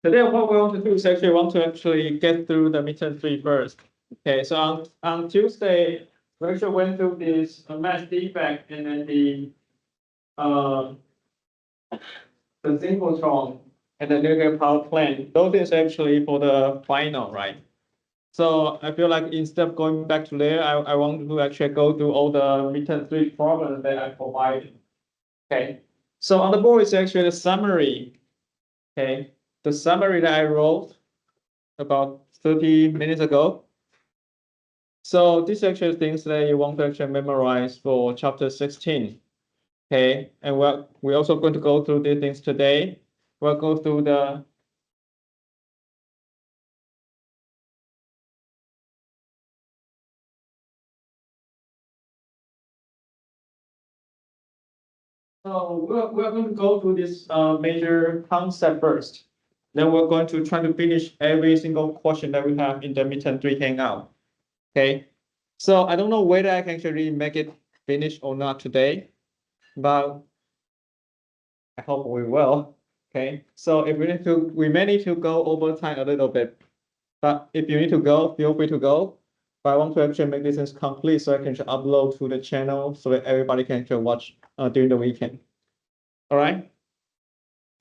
Today, what we want to do is actually want to get through the midterm 3 first. Okay, so on Tuesday, we actually went through this mass defect and then uh, the synchrotron and the nuclear power plant. Those is actually for the final, right? So I feel like instead of going back to there, I want to actually go through all the midterm 3 problems that I provided. Okay, so on the board is actually the summary. Okay, the summary that I wrote about 30 minutes ago. So these actually things that you want to actually memorize for chapter 16. Okay, and we're also going to go through these things today. We'll go through the so we're going to go through this major concept first. Then we're going to try to finish every single question that we have in the midterm 3 hangout. Okay, so I don't know whether I can actually make it finish or not today, but I hope we will. Okay, so if we may need to go over time a little bit, but if you need to go, feel free to go. But I want to actually make this complete so I can upload to the channel so that everybody can actually watch during the weekend. All right.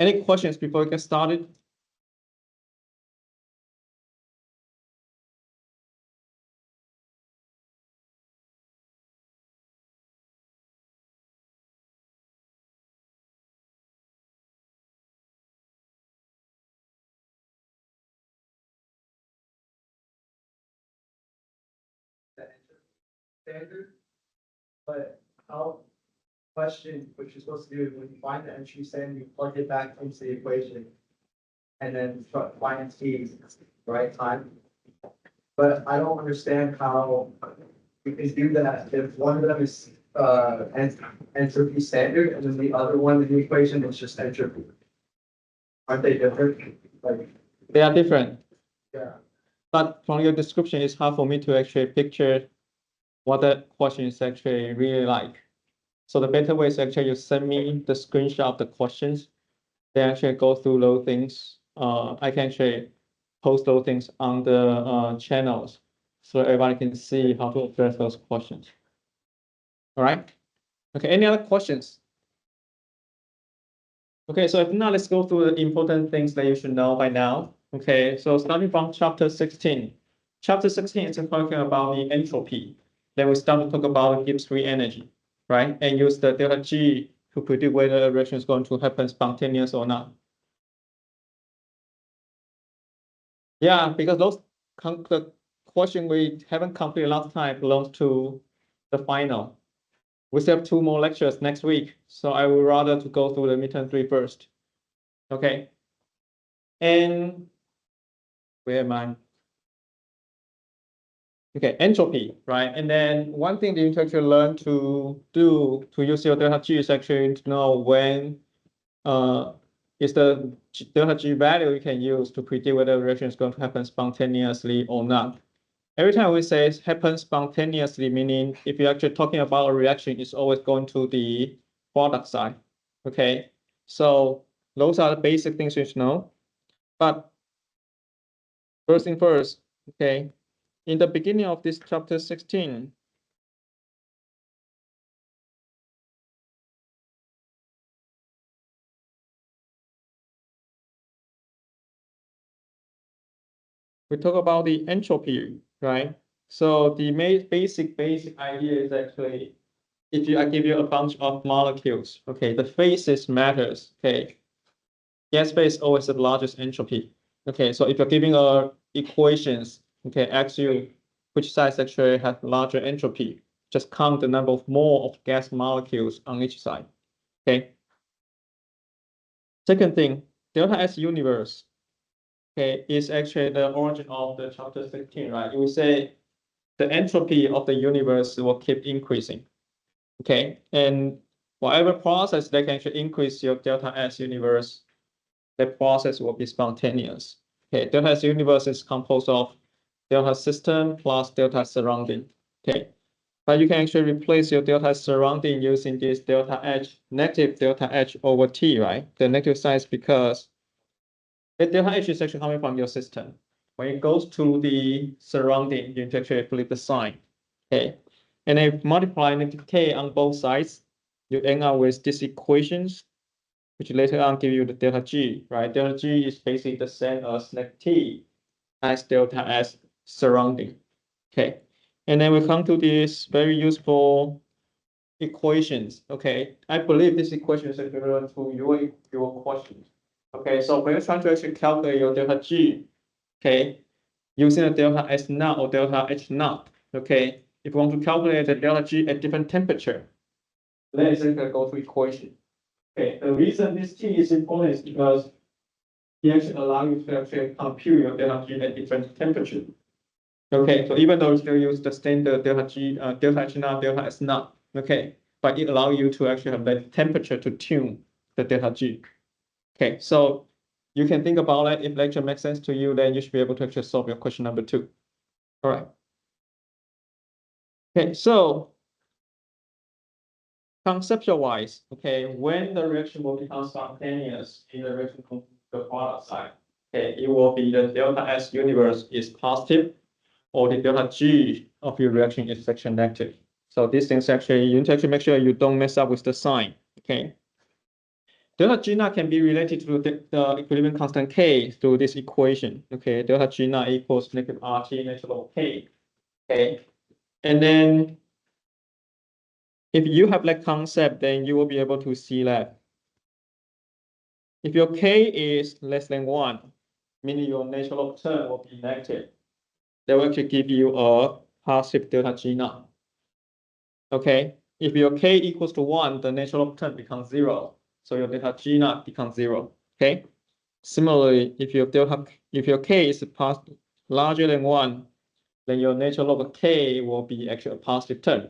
Any questions before we get started? Standard, but how question, which you're supposed to do when you find the entry standard, you plug it back into the equation and then find t right time. But I don't understand how you can do that if one of them is entropy standard and then the other one in the equation is just entropy. Aren't they different? Like they are different. Yeah. But from your description, it's hard for me to actually picture what the question is actually really like. So the better way is actually you send me the screenshot of the questions. They actually go through those things. I can actually post those things on the channels so everybody can see how to address those questions. All right. Okay. Any other questions? Okay. So if not, let's go through the important things that you should know by now. Okay. So starting from chapter 16. Chapter 16 is talking about the entropy. Then we start to talk about Gibbs free energy, right? And use the delta G to predict whether a reaction is going to happen spontaneous or not. Yeah, because the question we haven't completed last time belongs to the final. We still have 2 more lectures next week, so I would rather to go through the midterm 3 first. Okay. And where am I? Okay, entropy, right? And then one thing that you actually learn to do to use your delta G is actually to know when is the delta G value you can use to predict whether a reaction is going to happen spontaneously or not. Every time we say it happens spontaneously, meaning if you're actually talking about a reaction, it's always going to the product side. Okay, so those are the basic things you should know. But first thing first, okay, in the beginning of this chapter 16, we talk about the entropy, right? So the basic idea is actually if I give you a bunch of molecules, okay, the phases matters, okay. Gas phase always the largest entropy. Okay, so if you're giving equations, okay, XU, which sides actually have larger entropy, just count the number of mole of gas molecules on each side. Okay. Second thing, delta S universe, okay, is actually the origin of the chapter 16, right? You will say the entropy of the universe will keep increasing. Okay, and whatever process that can actually increase your delta S universe, the process will be spontaneous. Okay, delta S universe is composed of delta system plus delta surrounding. Okay, but you can actually replace your delta surrounding using this delta H, negative delta H over T, right? The negative sign is because The delta H is actually coming from your system. When it goes to the surrounding, you actually flip the sign. Okay. And then multiply negative K on both sides, you end up with these equations, which later on give you the delta G, right? Delta G is basically the same as negative T as delta S surrounding. Okay. And then we come to this very useful equations. Okay. I believe this equation is equivalent to your question. Okay. So when you're trying to actually calculate your delta G, okay, using a delta S naught or delta H naught, okay, if you want to calculate the delta G at different temperature, let's go to equation. Okay, the reason this T is important is because it actually allows you to actually compute your delta G at different temperature. Okay, so even though you still use the standard delta G, delta H naught, delta S naught, okay, but it allows you to actually have that temperature to tune the delta G. Okay, so you can think about it. If lecture makes sense to you, then you should be able to actually solve your question number 2. All right. Okay, so conceptual wise, okay, when the reaction will become spontaneous in the reaction of the product side, okay, it will be the delta S universe is positive or the delta G of your reaction is actually negative. So these things actually, you need to actually make sure you don't mess up with the sign, okay? Delta G naught can be related to the equilibrium constant K through this equation, okay? Delta G naught equals negative RT natural K, okay? And then if you have that concept, then you will be able to see that if your K is less than 1, meaning your natural log term will be negative, that will actually give you a positive delta G naught. Okay, if your K equals to 1, the natural log term becomes 0. So your delta G naught becomes 0. Okay. Similarly, if your K is larger than 1, then your natural log K will be actually a positive term.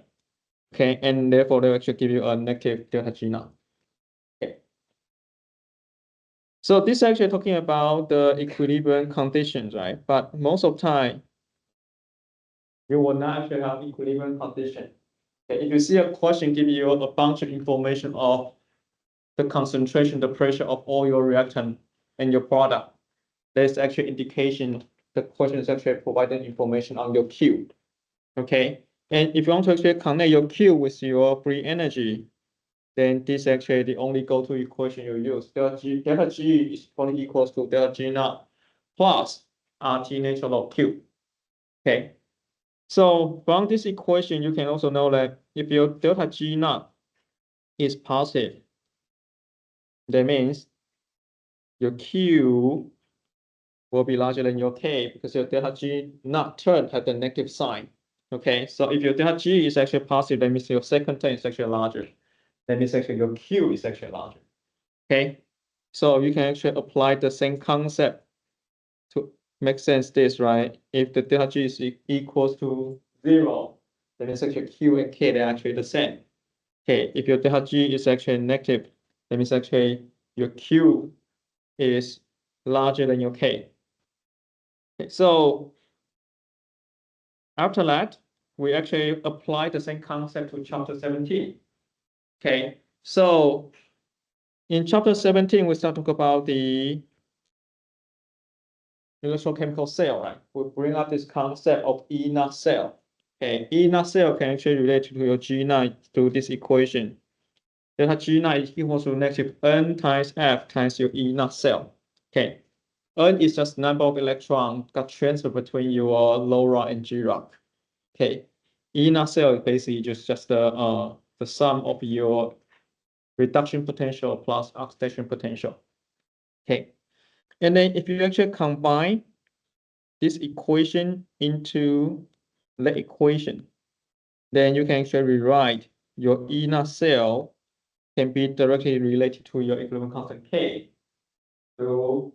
Okay, and therefore they will actually give you a negative delta G naught. Okay. So this is actually talking about the equilibrium conditions, right? But most of the time, you will not actually have equilibrium condition. Okay, if you see a question giving you a bunch of information of the concentration, the pressure of all your reactant and your product, there's actually indication the question is actually providing information on your Q. Okay, and if you want to actually connect your Q with your free energy, then this is actually the only go-to equation you use. Delta G is only equals to delta G naught plus RT natural log Q. Okay. So from this equation, you can also know that if your delta G naught is positive, that means your Q will be larger than your K because your delta G naught term had the negative sign. Okay, so if your delta G is actually positive, that means your second term is actually larger. That means actually your Q is actually larger. Okay, so you can actually apply the same concept to make sense this, right? If the delta G is equals to 0, then it's actually Q and K, they're actually the same. Okay, if your delta G is actually negative, that means actually your Q is larger than your K. Okay, so after that, we actually apply the same concept to chapter 17. Okay, so in chapter 17, we start to talk about the electrochemical cell, right? We bring up this concept of E naught cell. Okay, E naught cell can actually relate to your G naught through this equation. Delta G naught is equal to negative N times F times your E naught cell. Okay, N is just number of electrons got transferred between your low rod and G rod. Okay, E naught cell is basically just the sum of your reduction potential plus oxidation potential. Okay, and then if you actually combine this equation into the equation, then you can actually rewrite your E naught cell can be directly related to your equilibrium constant K through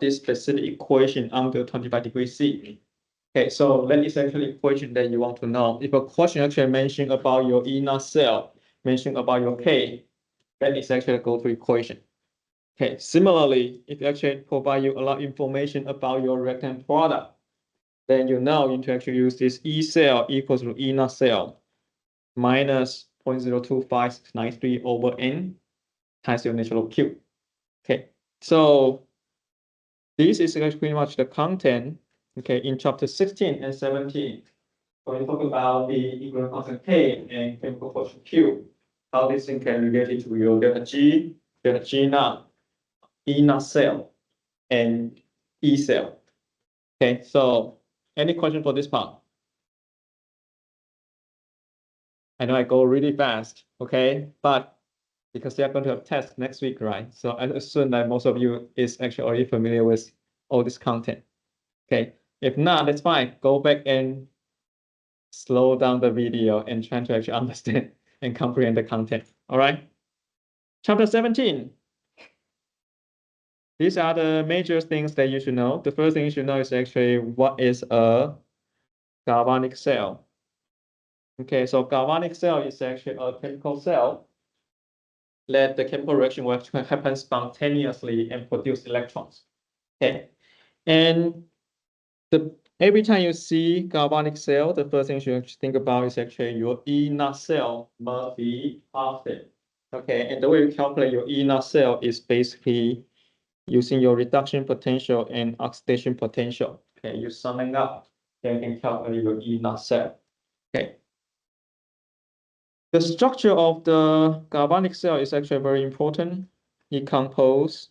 this specific equation under 25 degrees C. Okay, so that is actually equation that you want to know. If a question actually mention about your E naught cell, mention about your K, that is actually a go-to equation. Okay, similarly, if it actually provide you a lot of information about your reactant product, then you know you need to actually use this E cell equals to E naught cell minus 0.02593 over N times your natural log Q. Okay, so this is actually pretty much the content, okay, in chapter 16 and 17. When we talk about the equilibrium constant K and chemical quotient Q, how this thing can relate it to your delta G naught, E naught cell, and E cell. Okay, so any question for this part? I know I go really fast, okay, but because they are going to have tests next week, right? So I assume that most of you is actually already familiar with all this content. Okay, if not, that's fine. Go back and slow down the video and try to actually understand and comprehend the content. All right. Chapter 17. These are the major things that you should know. The first thing you should know is actually what is a galvanic cell. Okay, so galvanic cell is actually a chemical cell that the chemical reaction will happen spontaneously and produce electrons. Okay, and every time you see galvanic cell, the first thing you should think about is actually your E naught cell must be positive. Okay, and the way you calculate your E naught cell is basically using your reduction potential and oxidation potential. Okay, you summing up, then you can calculate your E naught cell. Okay. The structure of the galvanic cell is actually very important. It composes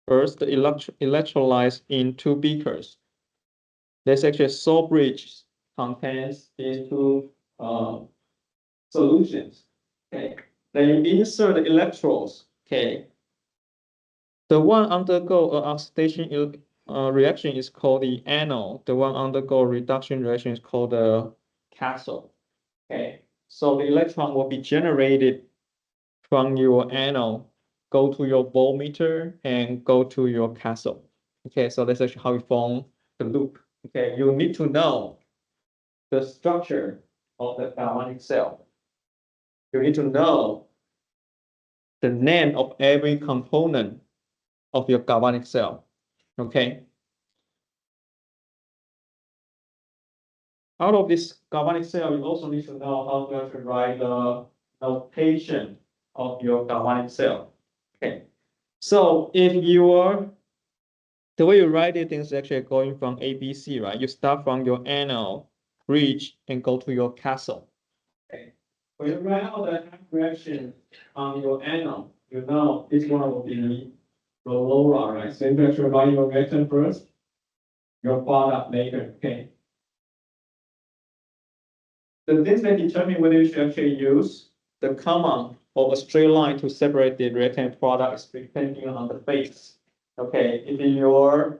first the electrolytes in two beakers. There's actually a salt bridge contains these two solutions. Okay, then you insert the electrodes. Okay, the one undergo an oxidation reaction is called the anode. The one undergo reduction reaction is called the cathode. Okay, so the electron will be generated from your anode, go to your voltmeter, and go to your cathode. Okay, so that's actually how we form the loop. Okay, you need to know the structure of the galvanic cell. You need to know the name of every component of your galvanic cell. Okay. Out of this galvanic cell, you also need to know how to actually write the notation of your galvanic cell. Okay. So if the way you write it is actually going from ABC, right? You start from your anode, bridge, and go to your cathode. Okay. When you write out the reaction on your anode, you know this one will be the lower, right? So you actually write your reaction first, your product later. Okay. The things that determine whether you should actually use the comma or a straight line to separate the reactant product is depending on the phase. Okay, if your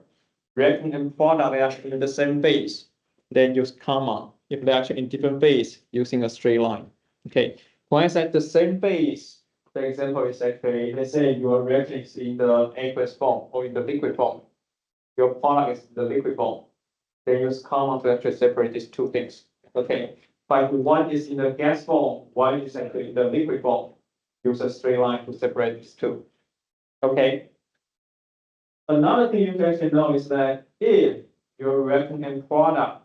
reactant and product are actually in the same phase, then use comma. If they're actually in different phase, using a straight line. Okay, when I said the same phase, the example is actually, let's say your reaction is in the aqueous form or in the liquid form. Your product is in the liquid form. Then use comma to actually separate these two things. Okay, but one is in the gas form, one is actually in the liquid form. Use a straight line to separate these two. Okay. Another thing you guys should know is that if your reactant and product,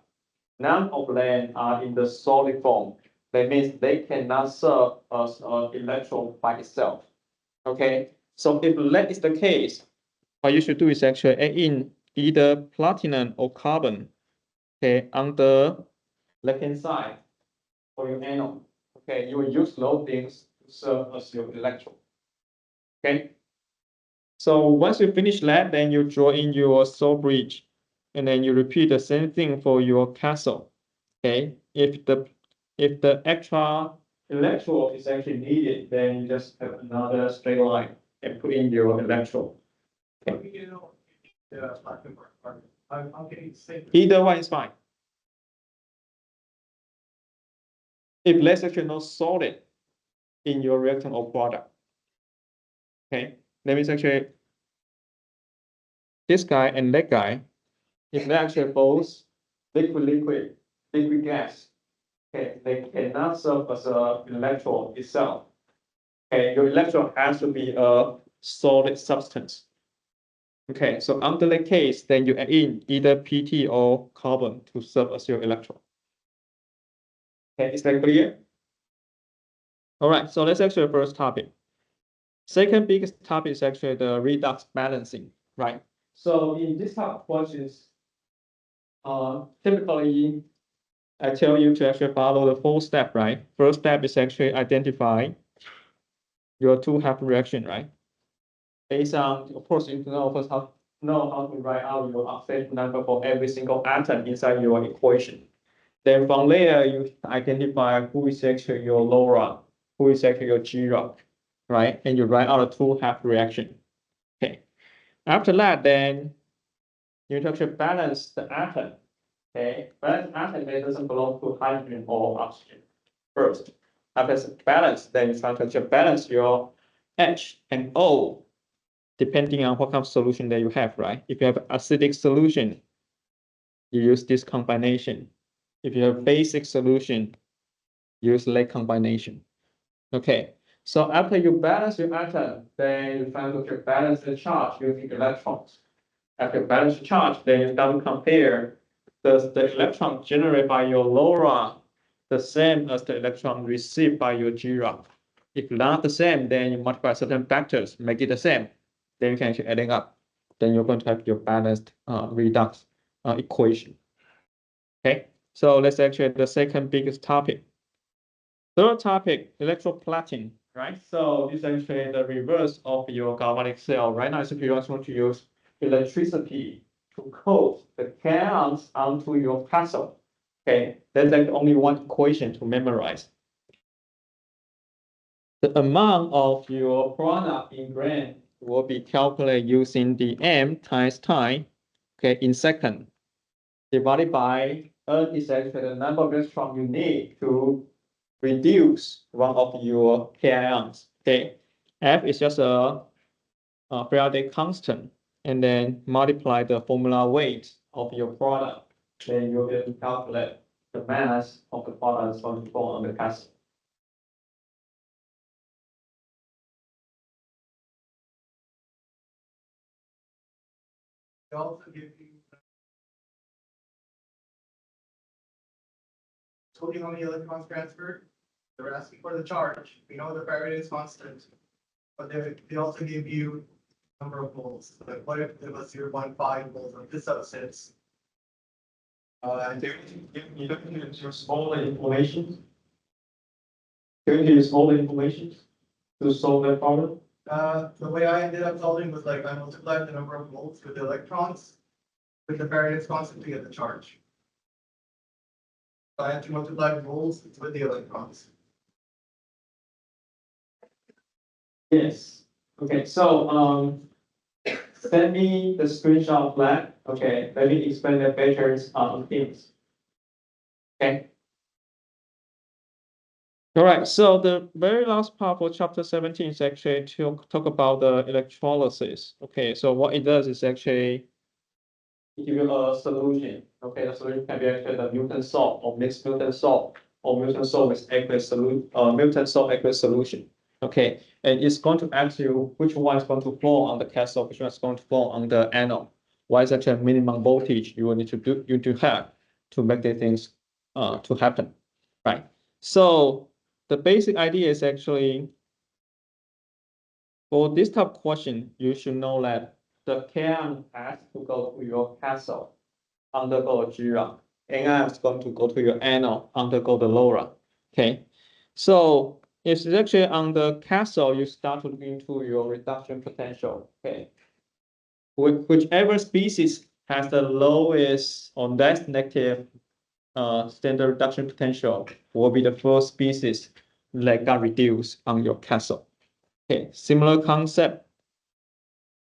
none of them are in the solid form, that means they cannot serve as an electron by itself. Okay. So if that is the case, what you should do is actually add in either platinum or carbon, okay, on the left-hand side for your anode. Okay, you will use those things to serve as your electrode. Okay. So once you finish that, then you draw in your salt bridge, and then you repeat the same thing for your cathode. Okay. If the extra electrode is actually needed, then you just have another straight line and put in your electrode. Okay. I'm getting sick. Either one is fine. If there's actually no solid in your reactant or product, okay, that means actually this guy and that guy, if they're actually both liquid gas, okay, they cannot serve as an electrode itself. Okay, your electrode has to be a solid substance. Okay, so under the case, then you add in either PT or carbon to serve as your electrode. Okay, is that clear? All right, so that's actually the first topic. Second biggest topic is actually the redox balancing, right? So in this type of questions, typically, I tell you to actually follow the 4 step, right? First step is actually identify your two half reaction, right? Based on, of course, you know first how to write out your oxidation number for every single atom inside your equation. Then from there, you identify who is actually your LoRa, who is actually your G-Rock, right? And you write out a two half reaction. Okay. After that, then you actually balance the atom. Okay, balance atom that doesn't belong to hydrogen or oxygen first. After it's balanced, then you try to actually balance your H and O depending on what kind of solution that you have, right? If you have acidic solution, you use this combination. If you have basic solution, use lake combination. Okay, so after you balance your atom, then you try to balance the charge using electrons. After you balance the charge, then you start to compare the electron generated by your LoRa the same as the electron received by your G-Rock. If not the same, then you multiply certain factors, make it the same. Then you can actually adding up. Then you're going to have your balanced redox equation. Okay, so let's actually the second biggest topic. Third topic, electroplating, right? So this is actually the reverse of your galvanic cell. Right now, if you just want to use electricity to coat the cations onto your cathode, okay, there's like only one equation to memorize. The amount of your product in grain will be calculated using the m times time, okay, in second, divided by N is actually the number of electrons you need to reduce one of your KIONs. Okay, F is just a periodic constant, and then multiply the formula weight of your product. Then you'll be able to calculate the mass of the product that's going to fall on the cathode. They also give you. Told you how many electrons transferred. They're asking for the charge. We know the Faraday is constant. But they also give you number of moles. Like what if it was 0.5 moles of this substance? You don't use all the information. Don't use all the information to solve that problem. The way I ended up solving was like I multiplied the number of moles with the electrons with the Faraday's constant to get the charge. So I had to multiply the moles with the electrons. Yes. Okay. So send me the screenshot of that. Okay. Let me explain the features on Teams. Okay. All right. So the very last part for chapter 17 is actually to talk about the electrolysis. Okay. So what it does is actually give you a solution. Okay. The solution can be actually the Newton salt or mixed Newton salt or Newton salt with aqueous solution, Newton salt aqueous solution. Okay, and it's going to ask you which one is going to flow on the cathode, which one is going to flow on the anode. What is actually minimum voltage you will need to do, you to have to make the things to happen, right? So the basic idea is actually for this type of question, you should know that the cation has to go to your cathode, undergo a G-Rock. Anion is going to go to your anode, undergo the LoRa. Okay, so it's actually on the cathode, you start to look into your reduction potential. Okay, whichever species has the lowest or less negative standard reduction potential will be the first species that got reduced on your cathode. Okay, similar concept.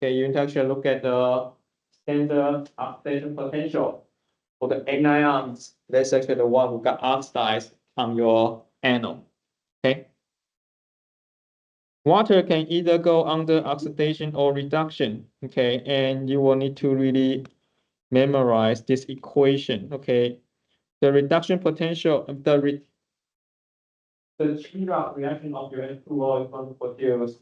Okay, you actually look at the standard oxidation potential for the anions. That's actually the one who got oxidized on your anode. Okay. Water can either go under oxidation or reduction, okay, and you will need to really memorize this equation, okay. The reduction potential, the G-Rock reaction of your H2O is going to produce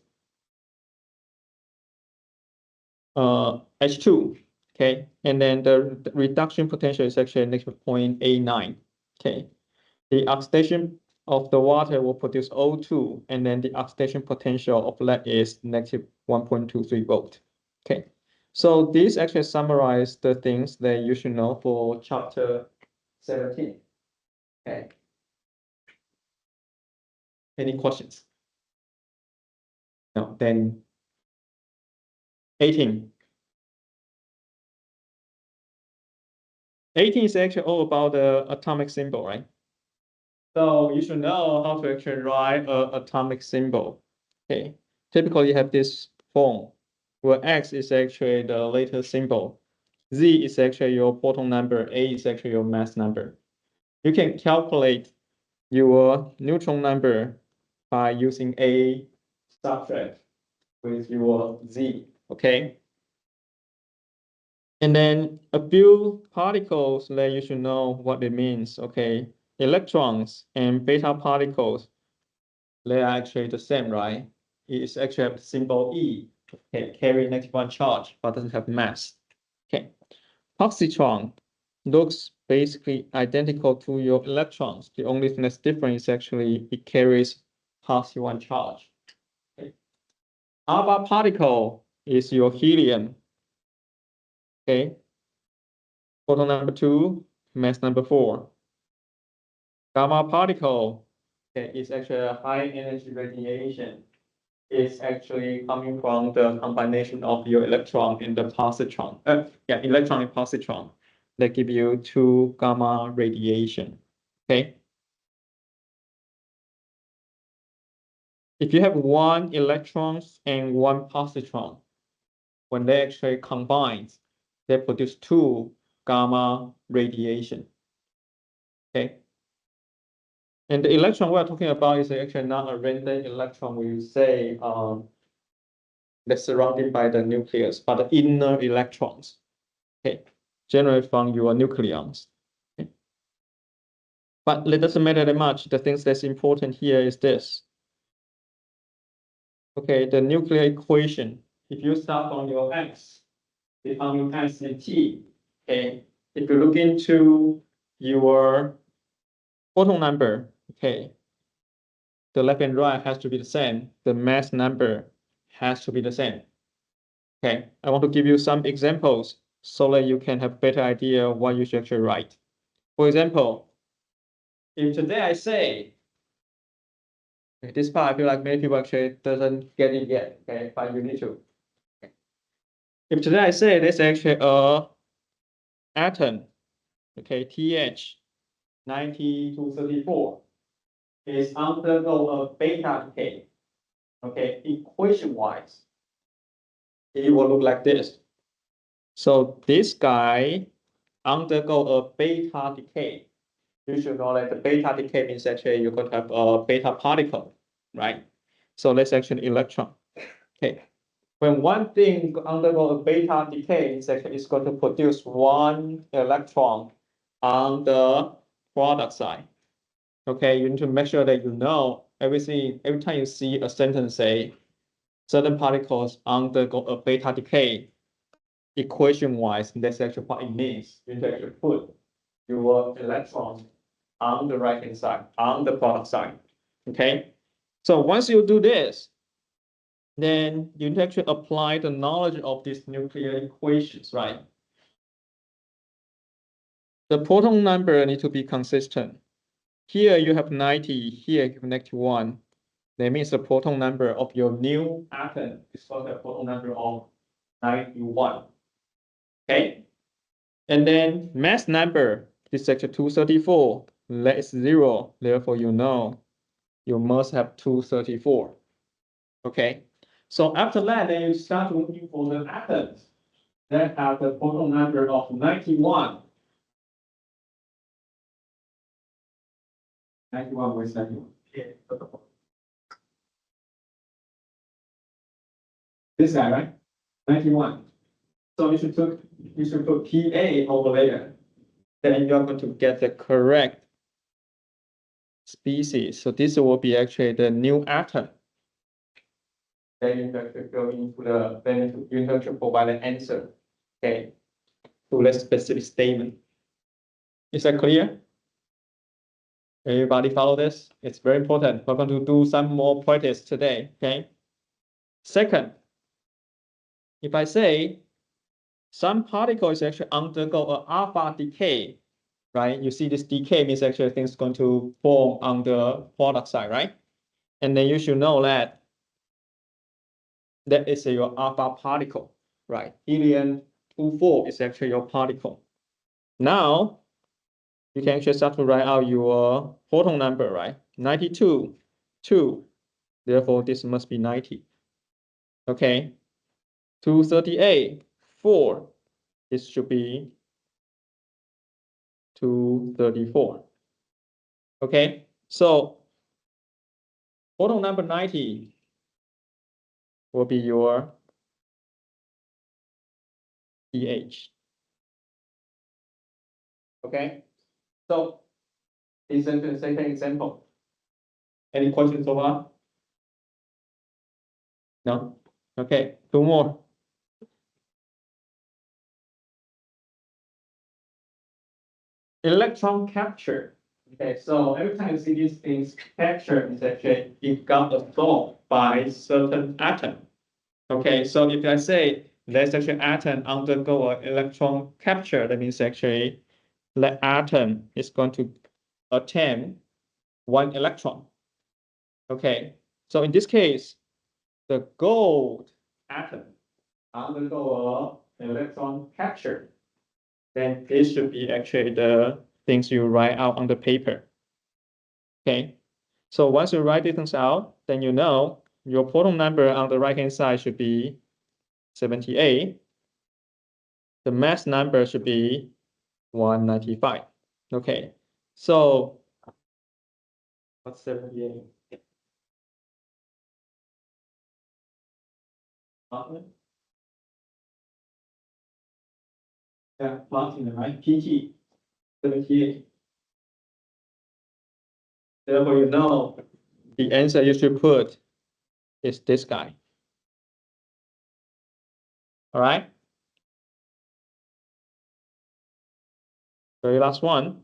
H2, okay, and then the reduction potential is actually negative 0.89, okay. The oxidation of the water will produce O2, and then the oxidation potential of that is negative 1.23 volt. Okay, So this actually summarizes the things that you should know for chapter 17. Okay. Any questions? No, then 18. 18 is actually all about the atomic symbol, right? So you should know how to actually write an atomic symbol. Okay. Typically you have this form where X is actually the latest symbol. Z is actually your proton number. A is actually your mass number. You can calculate your neutron number by using A subtract with your Z, okay? And then a few particles that you should know what it means, okay? Electrons and beta particles, they are actually the same, right? It's actually have the symbol E, okay, carry -1 charge, but doesn't have mass, okay? Positron looks basically identical to your electrons. The only thing that's different is actually it carries +1 charge. Okay. Alpha particle is your helium. Okay. Photon number 2, mass number 4. Gamma particle, okay, is actually a high energy radiation. It's actually coming from the combination of your electron and the positron. Electron and positron that give you 2 gamma radiation. Okay. If you have 1 electron and 1 positron, when they actually combine, they produce 2 gamma radiation. Okay. And the electron we're talking about is actually not a random electron we say that's surrounded by the nucleus, but the inner electrons. Okay. Generated from your nucleons. Okay. But it doesn't matter that much. The things that's important here is this. Okay, the nuclear equation. If you start from your X, defining X and T, okay, if you look into your photon number, okay, the left and right has to be the same. The mass number has to be the same. Okay, I want to give you some examples so that you can have a better idea what you should actually write. For example, if today I say, this part I feel like many people actually doesn't get it yet, okay, but you need to. If today I say there's actually a atom, okay, TH 9234 is undergo a beta decay. Okay, equation wise, it will look like this. So this guy undergo a beta decay. You should know that the beta decay means actually you're going to have a beta particle, right? So that's actually electron. Okay. When one thing undergo a beta decay, it's going to produce 1 electron on the product side. Okay, you need to make sure that you know everything. Every time you see a sentence say certain particles undergo a beta decay, equation wise, that's actually what it means. You need to actually put your electrons on the right hand side, on the product side. Okay, so once you do this, then you need to actually apply the knowledge of these nuclear equations, right? The proton number need to be consistent. Here you have 90, here you have -1. That means the proton number of your new atom is called the proton number of 91. Okay? And then mass number is actually 234. That is 0. Therefore, you know you must have 234. Okay? So after that, then you start looking for the atoms that have the proton number of 91. 91, where's 91? This guy, right? 91. So you should put PA over there. Then you're going to get the correct species. So this will be actually the new atom. Then you have to go into the, then you have to provide an answer, okay, to that specific statement. Is that clear? Everybody follow this? It's very important. We're going to do some more practice today, okay? Second, if I say some particles actually undergo a alpha decay, right? You see this decay means actually things going to form on the product side, right? And then you should know that that is your alpha particle, right? Helium-24 is actually your particle. Now, you can actually start to write out your proton number, right? 92, 2. Therefore, this must be 90. Okay. 238, 4. This should be 234. Okay. So, proton number 90 will be your pH. Okay. So, this is the second example. Any questions so far? No? Okay, two more. Electron capture. Okay, so every time you see these things, capture is actually it got absorbed by certain atom. Okay, so if I say let's actually atom undergo an electron capture, that means actually the atom is going to attain one electron. Okay, so in this case, the gold atom undergo an electron capture. Then this should be actually the things you write out on the paper. Okay, so once you write these things out, then you know your proton number on the right-hand side should be 78. The mass number should be 195. Okay, so what's 78? Yeah, platinum, right? PT 78. Therefore, you know the answer you should put is this guy. All right. Very last one.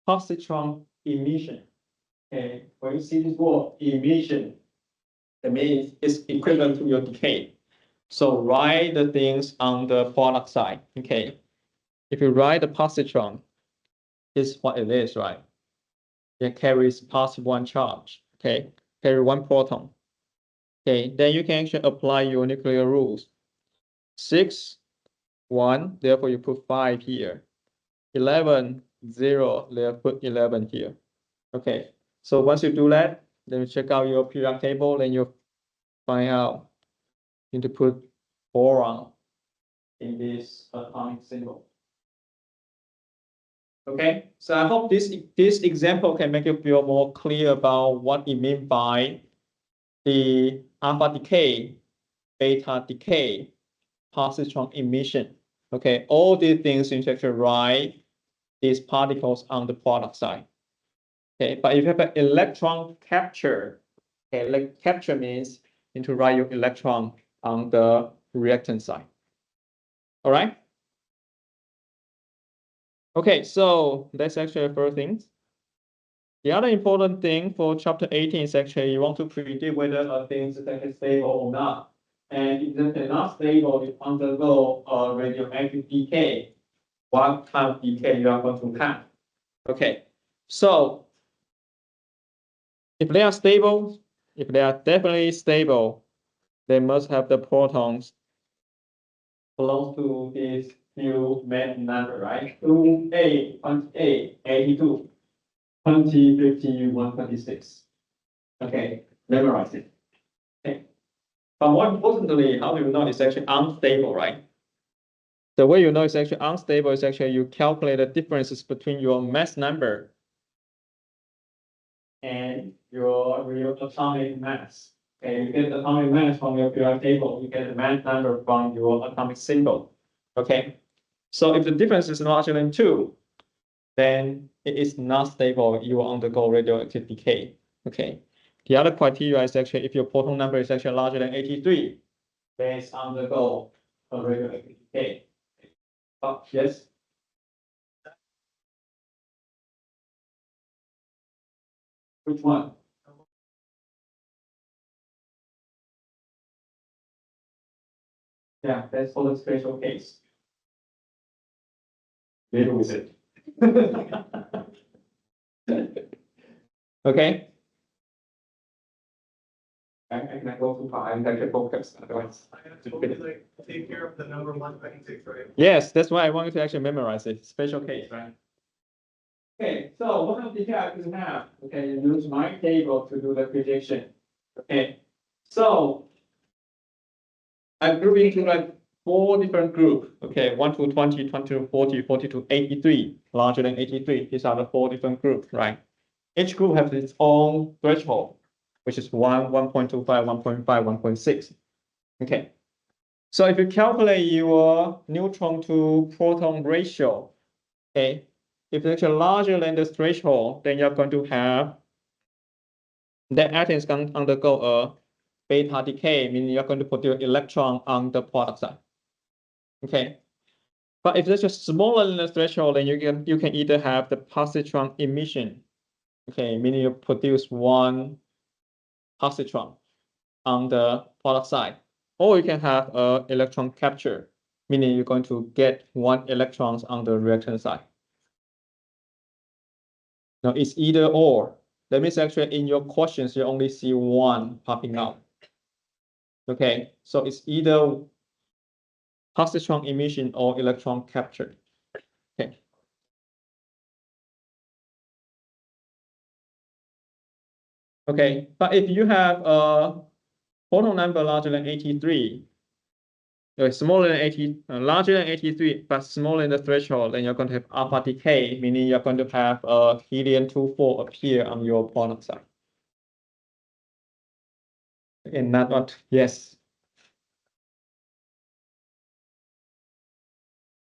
Positron emission. Okay, when you see this word emission, that means it's equivalent to your decay. So write the things on the product side. Okay, if you write the positron, this is what it is, right? It carries +1 charge. Okay, carry 1 proton. Okay, then you can actually apply your nuclear rules. 6, 1, therefore you put 5 here. 11, 0, therefore put 11 here. Okay, so once you do that, then you check out your periodic table, then you find out you need to put boron in this atomic symbol. Okay, so I hope this example can make you feel more clear about what it means by the alpha decay, beta decay, positron emission. Okay, all these things you actually write these particles on the product side. Okay, but if you have an electron capture, okay, like capture means you need to write your electron on the reactant side. All right. Okay, so that's actually the first thing. The other important thing for chapter 18 is actually you want to predict whether a thing is actually stable or not. And if it's not stable, it undergo a radioactive decay. What kind of decay you are going to have? Okay, so if they are stable, if they are definitely stable, they must have the protons close to this few main number, right? 2A, 28, 82, 20, 50, 126. Okay, memorize it. Okay. But more importantly, how do you know it's actually unstable, right? The way you know it's actually unstable is actually you calculate the differences between your mass number and your real atomic mass. Okay, you get the atomic mass from your periodic table, you get the mass number from your atomic symbol. Okay, so if the difference is larger than 2, then it is not stable, you will undergo radioactive decay. Okay, the other criteria is actually if your proton number is actually larger than 83, then it's undergo a radioactive decay. Oh, yes. Which one? Yeah, that's for the special case. Live with it. Okay. I can go too far. I'm actually focused. Otherwise, I have to always like take care of the number 126, right? yes, that's why I wanted to actually memorize it. Special case, right? Okay, so what of the have you have? Okay, you use my table to do the prediction. Okay, so I group into like 4 different groups. Okay, 1 to 20, 20 to 40, 40 to 83, larger than 83. These are the 4 different groups, right? Each group has its own threshold, which is 1, 1.25, 1.5, 1.6. Okay. So if you calculate your neutron to proton ratio, okay, if it's actually larger than the threshold, then you're going to have the atoms can undergo a beta decay, meaning you're going to produce electron on the product side. Okay. But if it's just smaller than the threshold, then you can either have the positron emission, okay, meaning you produce 1 positron on the product side, or you can have a electron capture, meaning you're going to get 1 electrons on the reactant side. Now it's either or. That means actually in your questions you only see 1 popping out. Okay, so it's either positron emission or electron capture. Okay. Okay, but if you have a photon number larger than 83, smaller than 80, larger than 83, but smaller than the threshold, then you're going to have alpha decay, meaning you're going to have a helium-24 appear on your product side. And not, yes.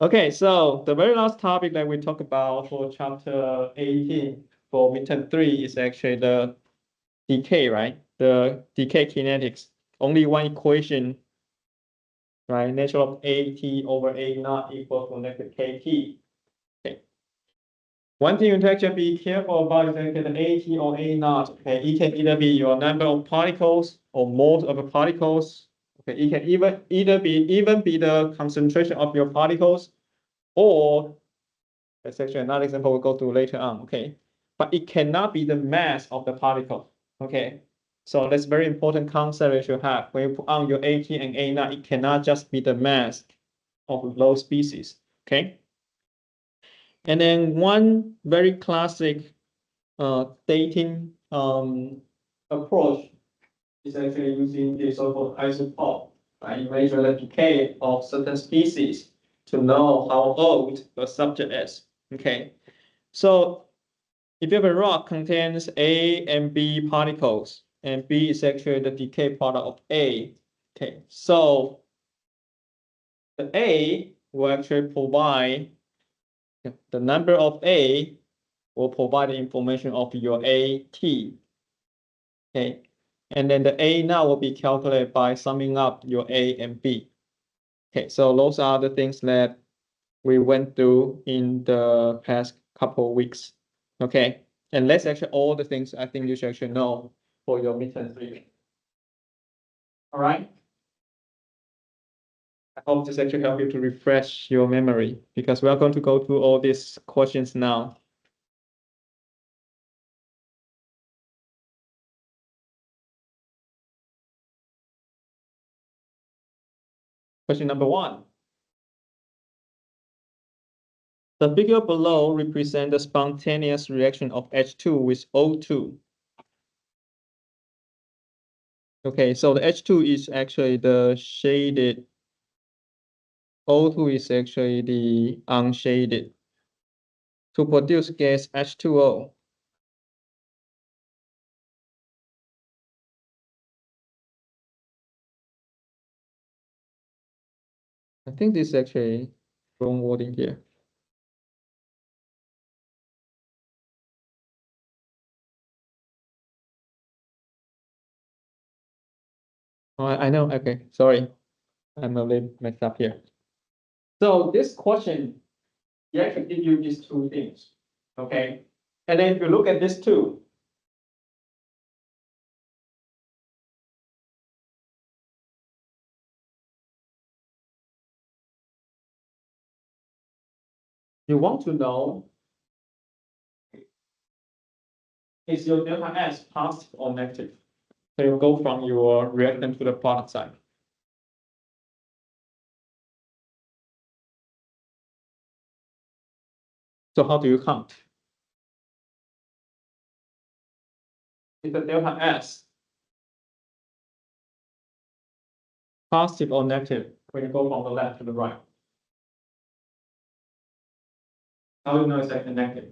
Okay, so the very last topic that we talk about for chapter 18 for midterm 3 is actually the decay, right? The decay kinetics. Only one equation, right? Natural of AT over A naught equals to negative KT. Okay. One thing you have to be careful about is that the AT or A naught. Okay, it can either be your number of particles or mode of the particles. Okay, it can even be the concentration of your particles, or that's actually another example we'll go to later on. Okay, but it cannot be the mass of the particle. Okay, so that's very important concept you should have when you put on your AT and A naught. It cannot just be the mass of those species. Okay. And then one very classic dating approach is actually using the so-called isotope, right? You measure the decay of certain species to know how old the subject is. Okay, so if you have a rock contains A and B particles, and B is actually the decay product of A. Okay, so the A will actually provide the number of A will provide the information of your AT. Okay, and then the A now will be calculated by summing up your A and B. Okay, so those are the things that we went through in the past couple of weeks. Okay, and that's actually all the things I think you should actually know for your midterm 3. All right. I hope this actually help you to refresh your memory, because we are going to go through all these questions now. Question number 1. The figure below represents the spontaneous reaction of H2 with O2. Okay, so the H2 is actually the shaded, O2 is actually the unshaded, to produce gas H2O. I think this is actually wrong wording here. Oh, I know, okay, sorry. I'm a little messed up here. So this question, you actually give you these 2 things, okay? And then if you look at this 2, you want to know, is your delta S positive or negative? So you go from your reactant to the product side. So how do you count? Is the delta S positive or negative when you go from the left to the right? How do you know it's actually negative?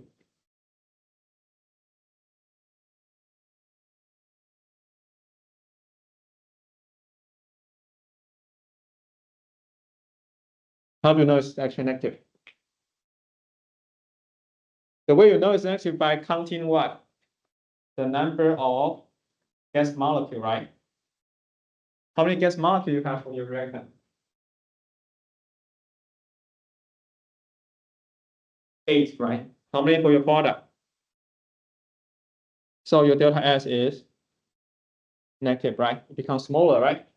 How do you know it's actually negative? The way you know it's negative by counting what? The number of gas molecule, right? How many gas molecule you have for your reactant? 8, right? How many for your product? So your delta S is negative, right? It becomes smaller, right?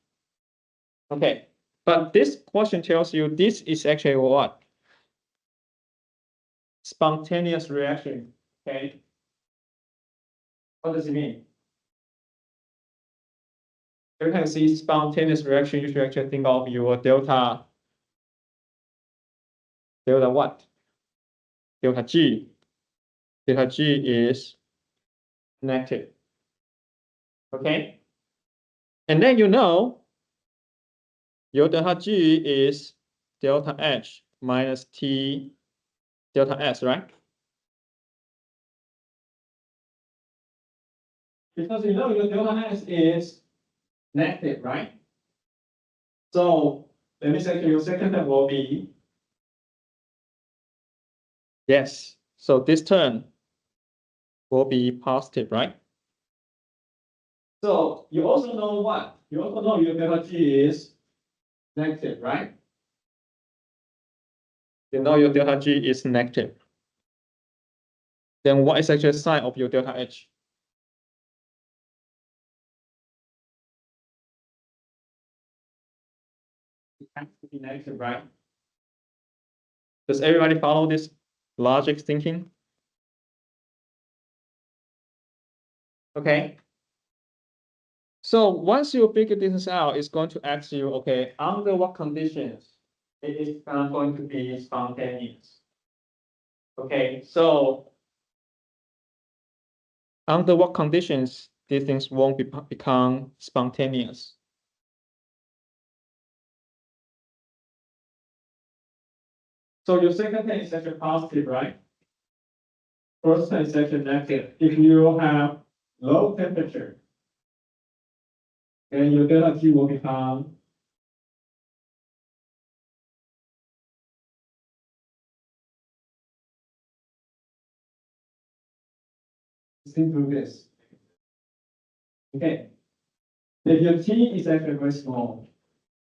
Okay, but this question tells you this is actually what? Spontaneous reaction, okay? What does it mean? Every time you see spontaneous reaction, you should actually think of your delta what? Delta G. Delta G is negative, okay? And then you know your delta G is delta H minus T delta S, right? Because you know your delta S is negative, right? So let me say your second term will be yes. So this term will be positive, right? So you also know what? You also know your delta G is negative, right? You know your delta G is negative. Then what is actually the sign of your delta H? It has to be negative, right? Does everybody follow this logic thinking? Okay. So once you figure this out, it's going to ask you, okay, under what conditions it is not going to be spontaneous? Okay, so under what conditions these things won't become spontaneous? So your second thing is actually positive, right? First thing is actually negative. If you have low temperature, then your delta T will become through this. Okay. If your T is actually very small,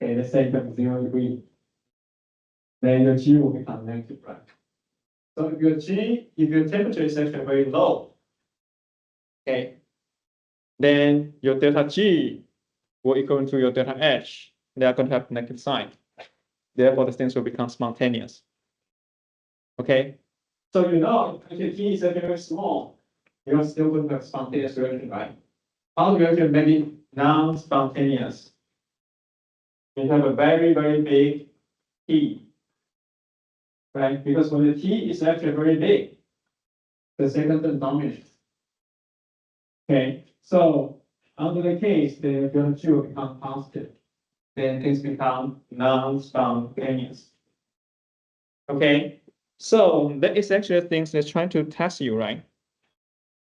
okay, let's say 0 degree, then your G will become negative, right? So if your temperature is actually very low, okay, then your delta G will equal to your delta H. They are going to have negative sign. Therefore, the things will become spontaneous. Okay, so you know if your T is actually very small, you are still going to have spontaneous reaction, right? How do you actually make it non-spontaneous? You have a very, very big T, right? Because when the T is actually very big, the second term diminishes. Okay, so under the case, the delta G will become positive. Then things become non-spontaneous. Okay, so that is actually things that's trying to test you, right?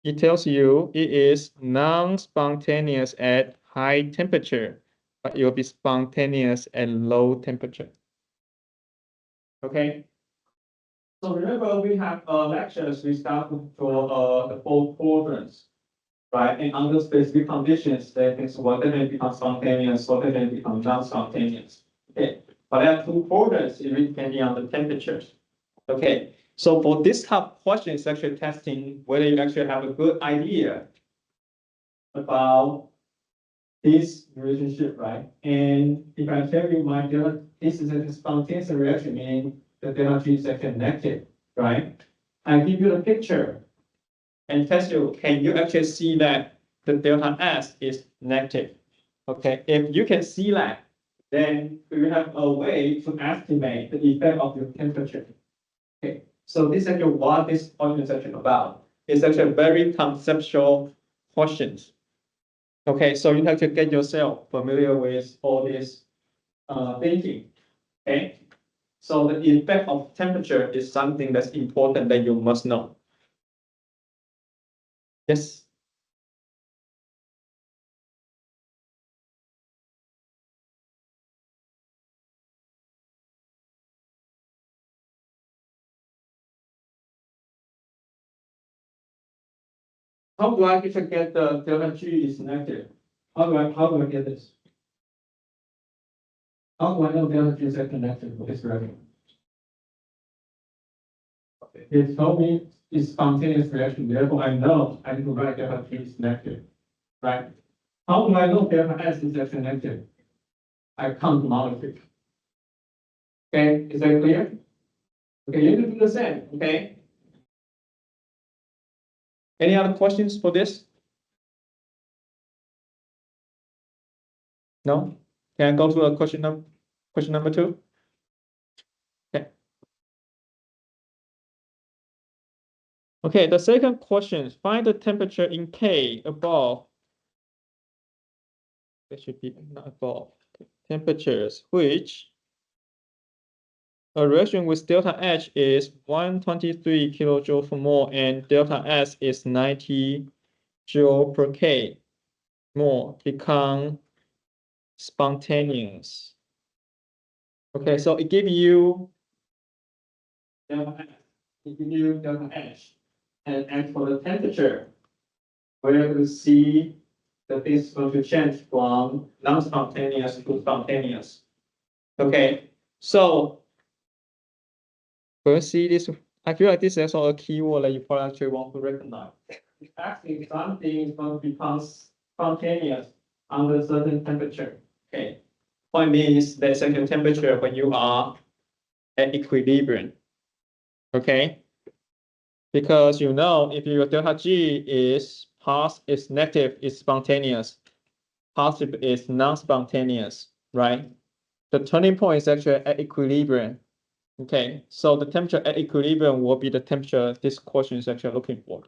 It tells you it is non-spontaneous at high temperature, but it will be spontaneous at low temperature. Okay. So remember, we have lectures. We start for the 4 quadrants, right? And under specific conditions, then things will then become spontaneous, or then become non-spontaneous. Okay. But there are 2 quadrants. It really depending on the temperatures. Okay. So for this type of question, it's actually testing whether you actually have a good idea about this relationship, right? And if I tell you my delta, this is a spontaneous reaction, meaning the delta G is actually negative. right? I give you the picture and test you, can you actually see that the delta S is negative? Okay, if you can see that, then you have a way to estimate the effect of your temperature. Okay, so this is actually what this point is actually about. It's actually a very conceptual questions. Okay, so you have to get yourself familiar with all this thinking. Okay, so the effect of temperature is something that's important that you must know. Yes. How do I get the delta G is negative? How do I get this? How do I know delta G is actually negative for this reaction? It told me it's spontaneous reaction, therefore I know I need to write delta G is negative, right? How do I know delta S is actually negative? I count the molecule. Okay, is that clear? Okay, you need to do the same, okay? Any other questions for this? No? Can I go to a question number 2? Okay. Okay, the second question, find the temperature in K above. That should be not above. Temperatures which a reaction with delta H is 123 kilojoule per mole and delta S is 90 joule per K mole become spontaneous. Okay, so it gives you delta S, it gives you delta H. And for the temperature, we're able to see that this is going to change from non-spontaneous to spontaneous. Okay, so we'll see this. I feel like this is also a keyword that you probably actually want to recognize. Actually, something is going to become spontaneous under a certain temperature. Okay, what it means that certain temperature when you are at equilibrium. Okay, because you know if your delta G is negative, is spontaneous. Positive is non-spontaneous, right? The turning point is actually at equilibrium. Okay, so the temperature at equilibrium will be the temperature this question is actually looking for.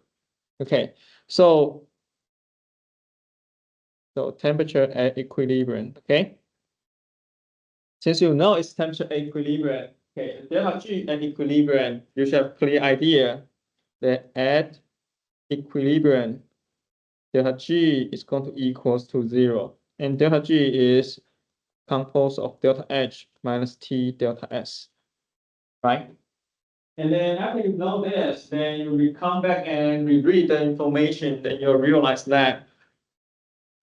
Okay, so temperature at equilibrium. Okay, since you know it's temperature at equilibrium, okay, delta G at equilibrium, you should have a clear idea that at equilibrium, delta G is going to equals to 0, and delta G is composed of delta H minus T delta S, right? And then after you know this, then you will come back and reread the information, then you'll realize that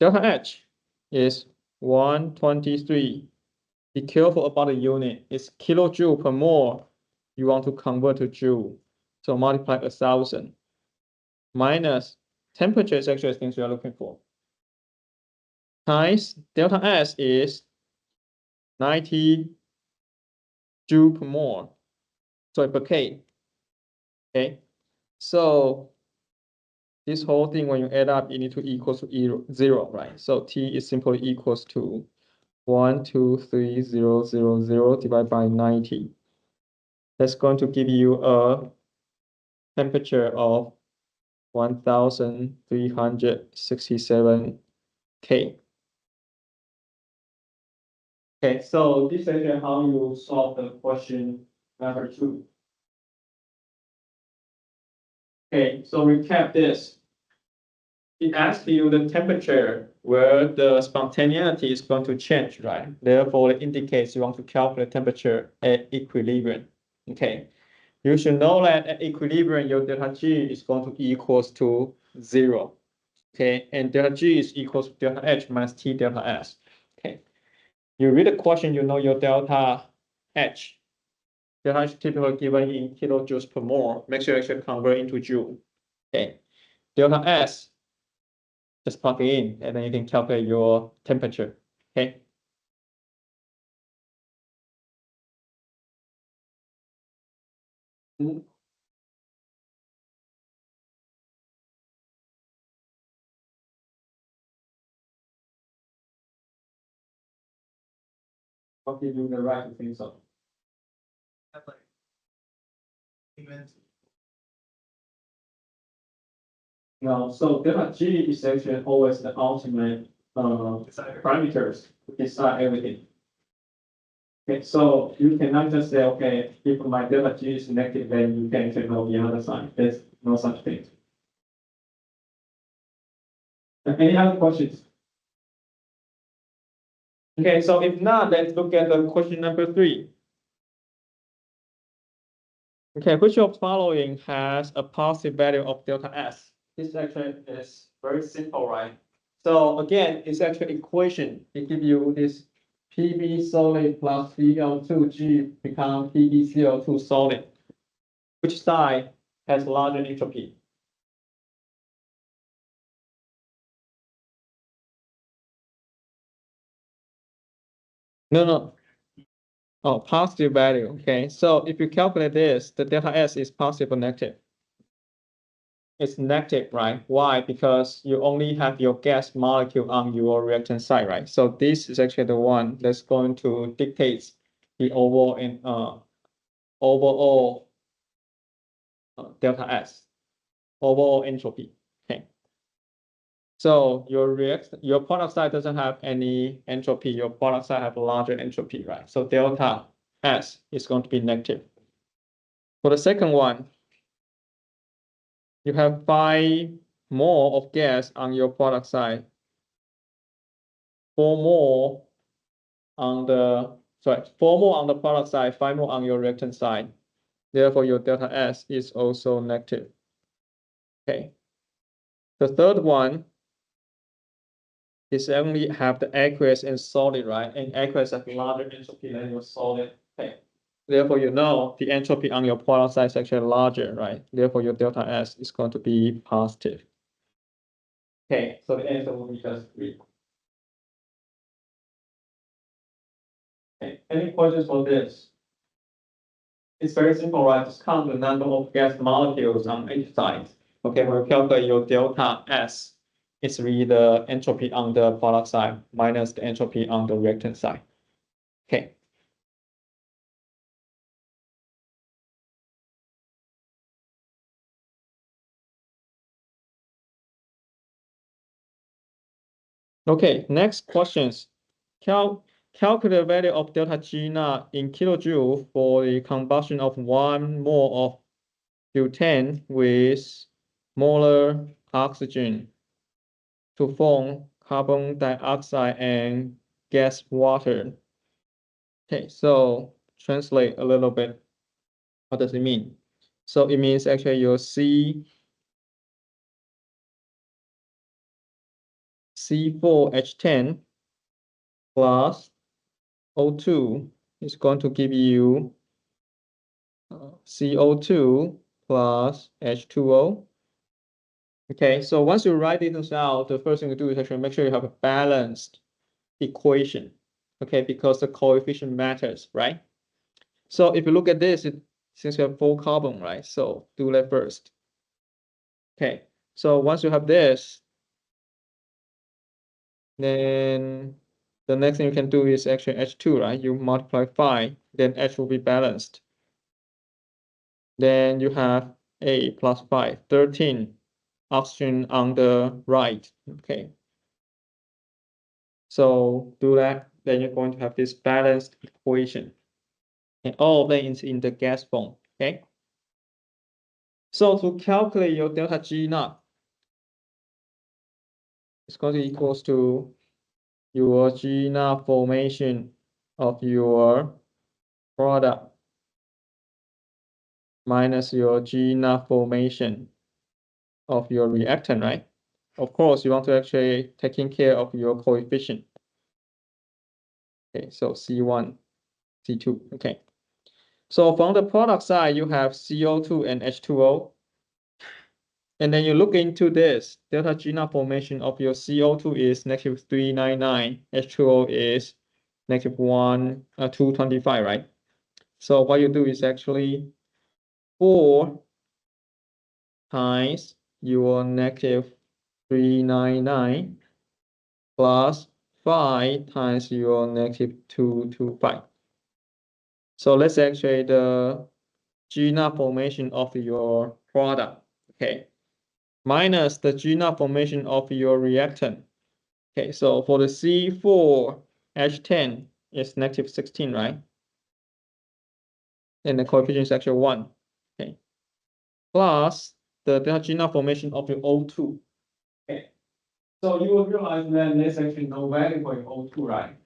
delta H is 123. Be careful about the unit. It's kilojoule per mole. You want to convert to joule. So multiply 1,000 minus temperature is actually the things you are looking for. Times delta S is 90 joule per mole. So per K. Okay. So this whole thing, when you add up, you need to equal to 0, right? So T is simply equals to 123,000 divided by 90. That's going to give you a temperature of 1,367 K. Okay, so this is actually how you solve the question number 2. Okay, so recap this. It asks you the temperature where the spontaneity is going to change, right? Therefore, it indicates you want to calculate temperature at equilibrium. Okay, you should know that at equilibrium, your delta G is going to equals to 0. Okay, and delta G is equals to delta H minus T delta S. Okay, you read the question, you know your delta H. Delta H typically given in kilojoules per mole. Make sure you actually convert into joule. Okay, delta S. Just plug it in, and then you can calculate your temperature. Okay. What give you the right to think so? Have like payments. No, so delta G is actually always the ultimate Decider. parameters to decide everything. Okay, so you cannot just say, okay, if my delta G is negative, then you can check on the other side. There's no such thing. Any other questions? Okay, so if not, let's look at the question number 3. Okay, which of following has a positive value of delta S? This actually is very simple, right? So again, it's actually equation. It gives you this PB solid plus Cl2G become PbCl2 solid. Which side has larger entropy? No. Oh, positive value. Okay, so if you calculate this, the delta S is positive or negative? It's negative, right? Why? Because you only have your gas molecule on your reactant side, right? So this is actually the one that's going to dictate the overall delta S, overall entropy. Okay. So your product side doesn't have any entropy. Your product side have a larger entropy, right? So delta S is going to be negative. For the second one, you have 5 mole of gas on your product side, 4 mole on the 4 mole on the product side, 5 mole on your reactant side. Therefore, your delta S is also negative. Okay. The third one is only have the aqueous and solid, right? And aqueous have larger entropy than your solid. Okay. Therefore, you know the entropy on your product side is actually larger, right? Therefore, your delta S is going to be positive. Okay, so the answer will be just 3. Okay, any questions for this? It's very simple, right? Just count the number of gas molecules on each side. Okay, when you calculate your delta S, it's really the entropy on the product side minus the entropy on the reactant side. Okay. Okay, next questions. Calculate the value of delta G naught in kilojoule for the combustion of 1 mole of butane with molar oxygen to form carbon dioxide and gas water. Okay, so translate a little bit. What does it mean? So it means actually your C4H10 plus O2 is going to give you CO2 plus H2O. Okay, so once you write this out, the first thing to do is actually make sure you have a balanced equation. Okay, because the coefficient matters, right? So if you look at this, since you have 4 carbon, right? So do that first. Okay, so once you have this, then the next thing you can do is actually H2, right? You multiply 5, then H will be balanced. Then you have A plus 5, 13 oxygen on the right. Okay. So do that, then you're going to have this balanced equation. And all of that is in the gas form. Okay. So to calculate your delta G naught, it's going to equals to your G naught formation of your product minus your G naught formation of your reactant, right? Of course, you want to actually taking care of your coefficient. Okay, so C1, C2, okay. So from the product side, you have CO2 and H2O. And then you look into this, delta G naught formation of your CO2 is negative 399, H2O is negative 225, right? So what you do is actually 4 times your negative 399 plus 5 times your -225. So let's actually the G0 formation of your product, okay, minus the G0 formation of your reactant. Okay, so for the C4H10 is -16, right? And the coefficient is actually 1. Okay, plus the delta G0 formation of your O2. Okay, so you will realize that there's actually no value for your O2, right?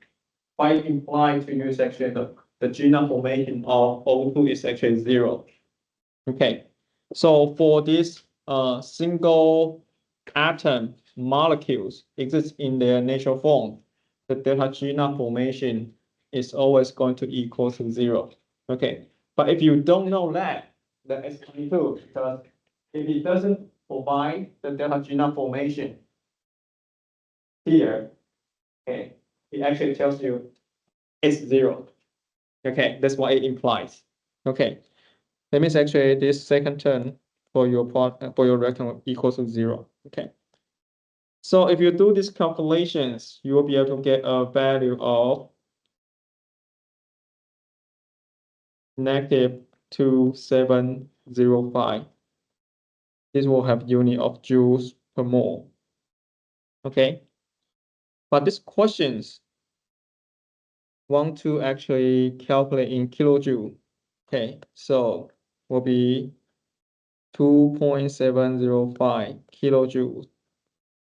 By implying to you is actually the G0 formation of O2 is actually 0. Okay, so for this single atom molecules exist in their natural form, the delta G0 formation is always going to equal to 0. Okay, but if you don't know that, that is 22, because if it doesn't provide the delta G0 formation here, okay, it actually tells you it's 0. Okay, that's what it implies. Okay, that means actually this second term for your reactant equals to 0. Okay. So if you do these calculations, you will be able to get a value of -2705. This will have unit of joules per mole. Okay. But these questions want to actually calculate in kilojoule. Okay, so will be 2.705 kilojoules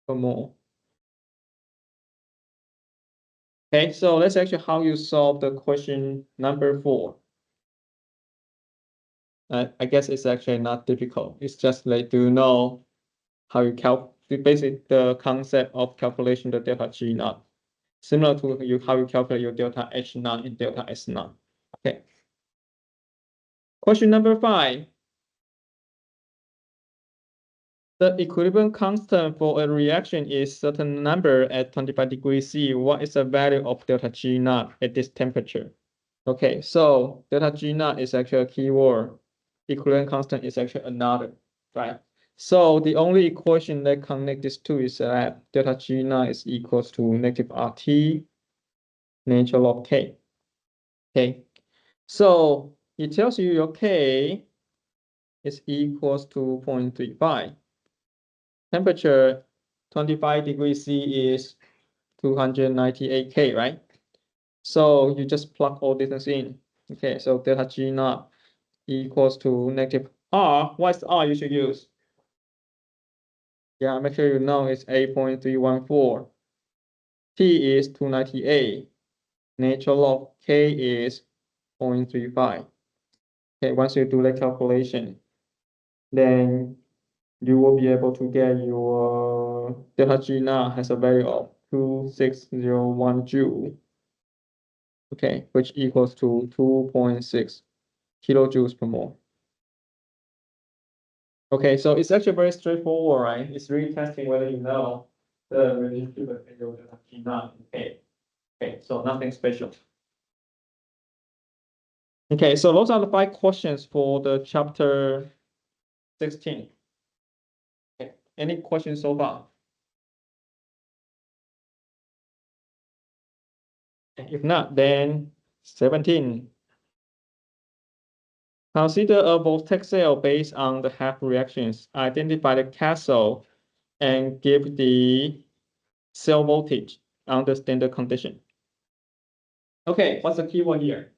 per mole. Okay, so let's actually how you solve the question number 4. I guess it's actually not difficult. It's just like to know how you basically the concept of calculation the delta G naught, similar to how you calculate your delta H naught and delta S naught. Okay. Question number 5. The equilibrium constant for a reaction is certain number at 25 degrees C. What is the value of delta G naught at this temperature? Okay, so delta G naught is actually a keyword. Equilibrium constant is actually another, right? So the only equation that connect these two is that delta G naught is equals to -RT natural log K. Okay, so it tells you your K is equals to 0.35. Temperature 25 degrees C is 298 K, right? So you just plug all these in. Okay, so delta G naught equals to -R. What's R you should use? Yeah, make sure you know it's 8.314. T is 298. Natural log K is 0.35. Okay, once you do the calculation, then you will be able to get your delta G now has a value of 2601 joule. Okay, which equals to 2.6 kilojoules per mole. Okay, so it's actually very straightforward, right? It's really testing whether you know the relationship between your delta G naught and K. Okay, so nothing special. Okay, so those are the 5 questions for the chapter 16. Okay, any questions so far? If not, then 17. Consider a voltaic cell based on the half reactions. Identify the cathode and give the cell voltage under standard condition. Okay, what's the keyword here?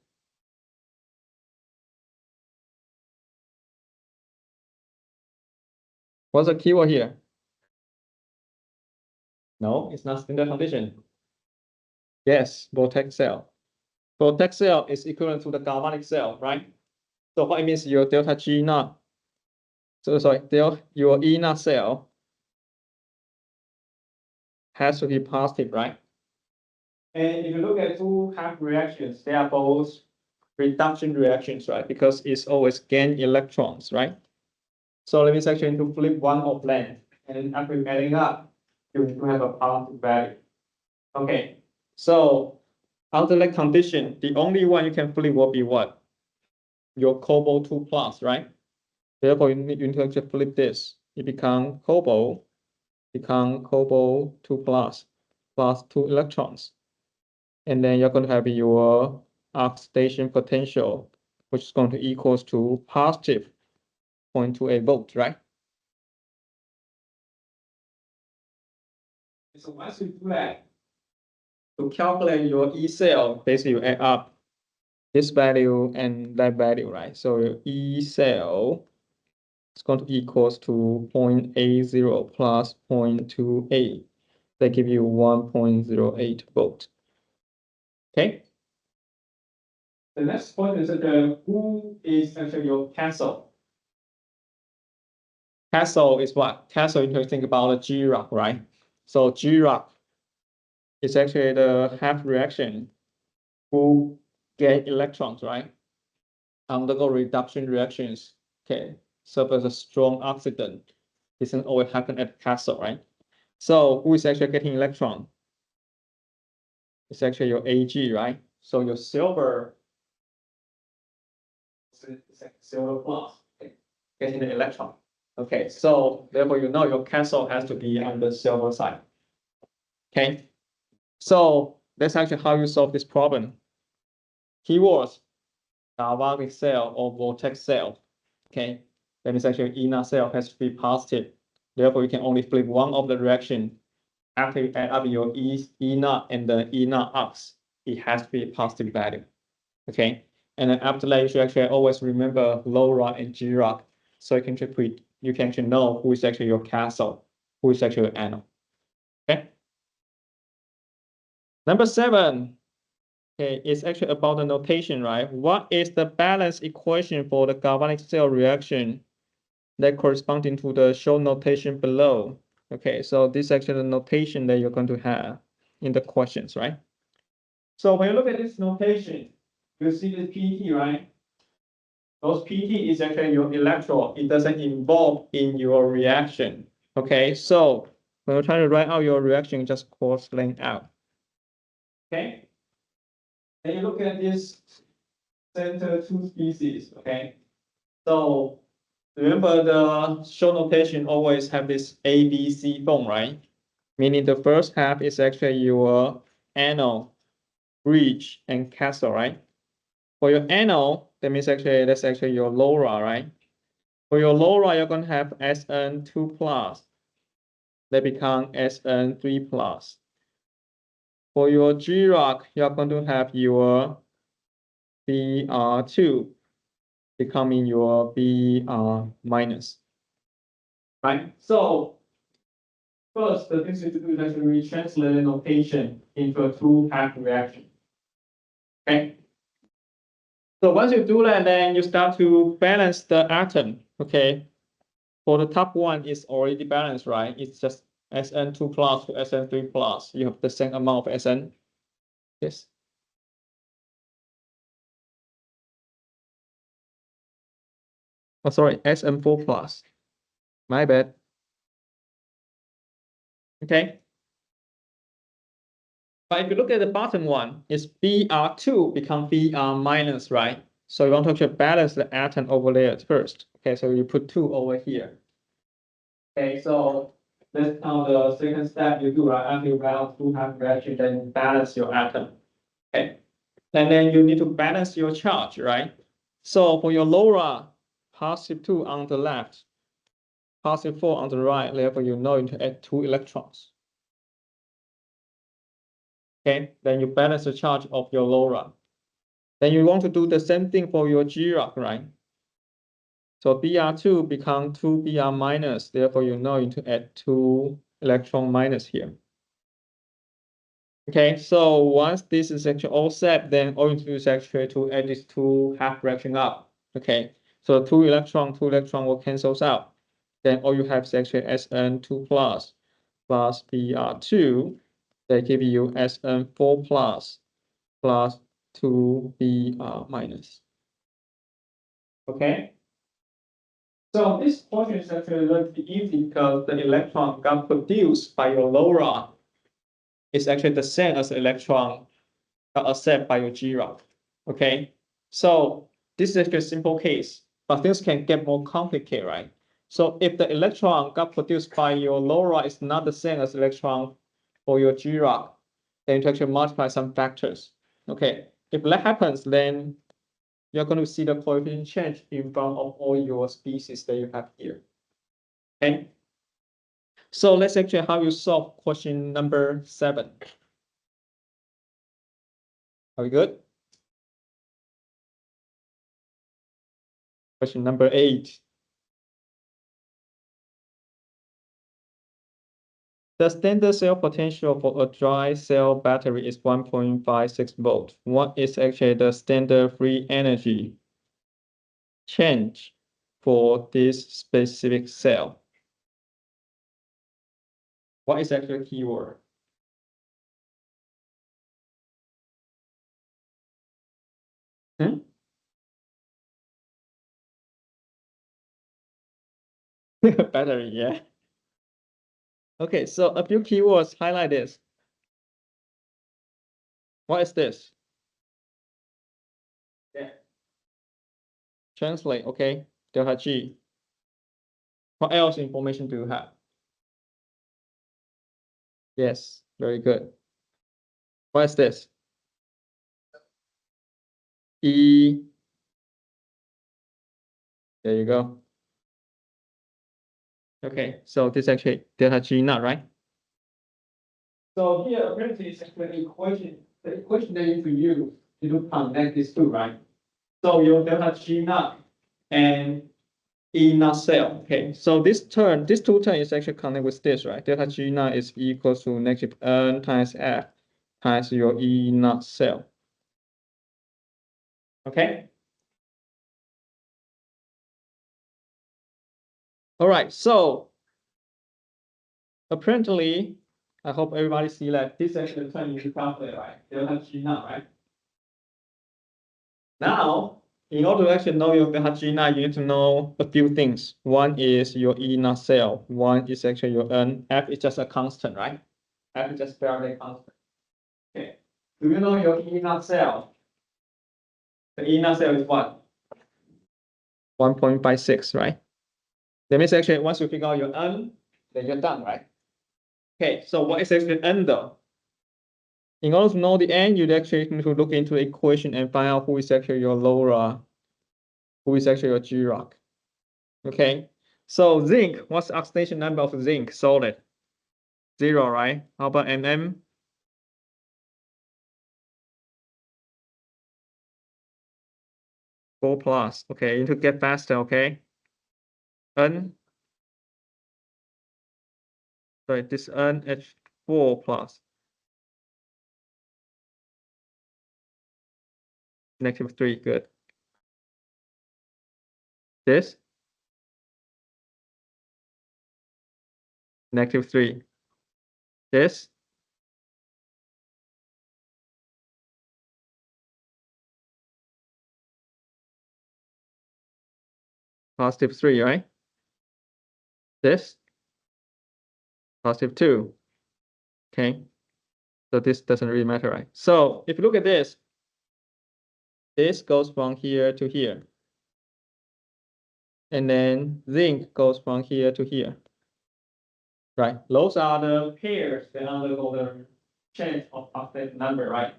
What's the keyword here? No, it's not standard condition. Yes, voltaic cell. Voltaic cell is equivalent to the galvanic cell, right? So what it means your delta G naught. So sorry, your E naught cell has to be positive, right? And if you look at two half reactions, they are both reduction reactions, right? Because it's always gain electrons, right? So let me actually to flip one of them, and after adding up, you have a positive value. Okay, so under that condition, the only one you can flip will be what? Your cobalt 2 plus, right? Therefore, you need to actually flip this. It become cobalt 2 plus plus 2 electrons. And then you're going to have your oxidation potential, which is going to equals to positive 0.28 volt, right? So once you do that, to calculate your E cell, basically you add up this value and that value, right? So your E cell is going to equals to 0.80 plus 0.28. They give you 1.08 volt. Okay. The next point is that who is actually your cathode? Cathode is what? Cathode, you can think about a G-rock, right? So G-rock is actually the half reaction who get electrons, right? Undergo reduction reactions, okay, serve as a strong oxidant. This doesn't always happen at cathode, right? So who is actually getting electron? It's actually your Ag, right? So your silver plus, okay, getting the electron. Okay, so therefore you know your cathode has to be on the silver side. Okay, so that's actually how you solve this problem. Keywords: galvanic cell or vortex cell. Okay, then it's actually inner cell has to be positive. Therefore, you can only flip one of the reaction. After you add up your E naught and the E naught ox, it has to be a positive value. Okay, and then after that, you should actually always remember low rod and G rod, so you can actually know who is actually your cathode, who is actually your anode. Okay. Number 7. Okay, it's actually about the notation, right? What is the balance equation for the galvanic cell reaction that corresponding to the show notation below? Okay, so this is actually the notation that you're going to have in the questions, right? So when you look at this notation, you see the PT, right? Those PT is actually your electron. It doesn't involve in your reaction. Okay, so when you're trying to write out your reaction, just cross length out. Okay. And you look at this center 2 species. Okay. So remember the show notation always have this ABC form, right? Meaning the first half is actually your anode, bridge, and cathode, right? For your anode, that means actually that's actually your LoRa, right? For your LoRa, you're going to have SN2 plus. They become SN3 plus. For your G-rock, you're going to have your Br2 becoming your Br minus. Right? So first, the thing to do is actually retranslate the notation into a two-half reaction. Okay. So once you do that, then you start to balance the atom. Okay. For the top one is already balanced, right? It's just SN2 plus to SN3 plus. You have the same amount of SN. Yes. Oh, sorry, SN4 plus. My bad. Okay. But if you look at the bottom one, it's Br2 become Br minus, right? So you want to actually balance the atom over there first. Okay, so you put 2 over here. Okay, so that's now the second step you do, right? After you write out two-half reaction, then you balance your atom. Okay, and then you need to balance your charge, right? So for your LoRa, positive 2 on the left, positive 4 on the right, therefore you know you need to add 2 electrons. Okay, then you balance the charge of your LoRa. Then you want to do the same thing for your G-rock, right? So Br2 become 2 Br minus, therefore you know you need to add 2 electron minus here. Okay, so once this is actually all set, then all you need to do is actually to add these two half reaction up. Okay, so 2 electron will cancel out. Then all you have is actually SN2 plus Br2. They give you SN4 plus 2 Br minus. Okay. So this portion is actually relatively easy because the electron got produced by your LoRa is actually the same as the electron got accepted by your G-rock. Okay, so this is actually a simple case, but things can get more complicated, right? So if the electron got produced by your LoRa is not the same as electron for your G-rock, then to actually multiply some factors. Okay, if that happens, then you're going to see the coefficient change in front of all your species that you have here. Okay. So let's actually how you solve question number 7. Are we good? Question number 8. The standard cell potential for a dry cell battery is 1.56 volt. What is actually the standard free energy change for this specific cell? What is actually the keyword? Battery, yeah. Okay, so a few keywords, highlight this. What is this? Yeah. Translate, okay. Delta G. What else information do you have? Yes, very good. What is this? E. There you go. Okay, so this actually delta G naught, right? So here apparently it's actually the equation that you need to use to connect these two, right? So your delta G naught and E naught cell. Okay, so this two term is actually connected with this, right? Delta G naught is equal to negative N times F times your E naught cell. Okay. All right, so apparently, I hope everybody see that this actually turn into calculate, right? Delta G naught, right? Now, in order to actually know your delta G naught, you need to know a few things. One is your E naught cell. One is actually your N. F is just a constant, right? F is just barely constant. Okay. Do you know your E naught cell? The E naught cell is what? 1.56, right? That means actually once you figure out your N, then you're done, right? Okay, so what is actually N though? In order to know the N, you actually need to look into the equation and find out who is actually your LoRa, who is actually your G-rock. Okay, so zinc, what's the oxidation number of zinc solid? 0, right? How about MM? 4 plus. Okay, you need to get faster, okay? N, sorry, this NH4 plus. -3, good. This? -3. This? +3, right? This? +2. Okay, so this doesn't really matter, right? So if you look at this goes from here to here. And then zinc goes from here to here. Right? Those are the pairs that undergo the change of oxidation number, right?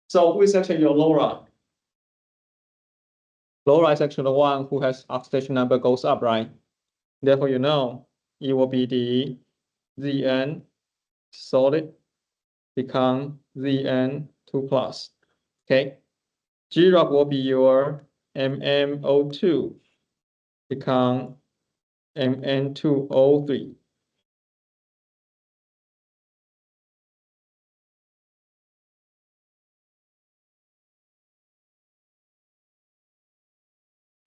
So who is actually your LoRa? LoRa is actually the one who has oxidation number goes up, right? Therefore, you know it will be the Zn solid become Zn2 plus. Okay. G-rock will be your MnO2 become Mn2O3.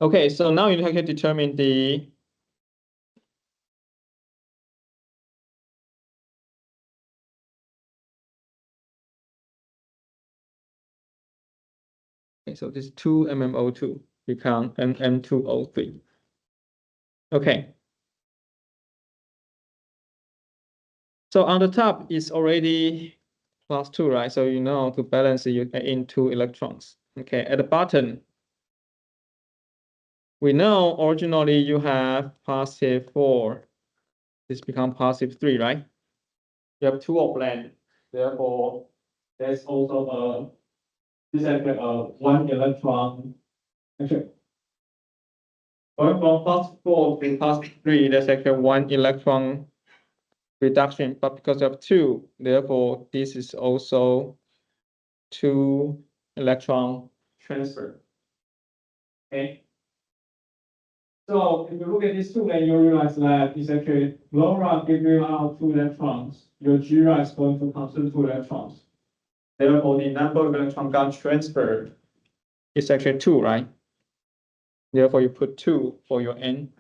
Okay, so now you can determine the okay, so this 2 MmO2 become Mn2O3. Okay. So on the top is already +2, right? So you know to balance it, you add in 2 electrons. Okay, at the bottom, we know originally you have +4. This become +3, right? you have two of land. Therefore, there's also this is actually one electron. Actually, going from +4 to +3, there's actually one electron reduction, but because of two, therefore this is also two electron transfer. Okay. So if you look at these two, then you realize that it's actually LoRa giving out two electrons. Your GRA is going to consume two electrons. Therefore, the number of electron got transferred is actually two, right? Therefore, you put two for your N.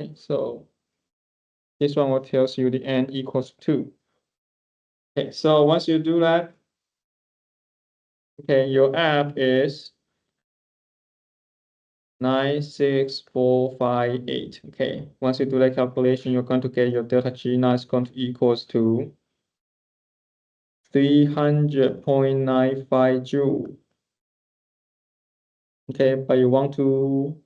Okay, so this one will tells you the N equals two. Okay, so once you do that, okay, your F is 96458. Okay, once you do that calculation, you're going to get your delta G now is going to equals to 300.95 joule. Okay, but you want to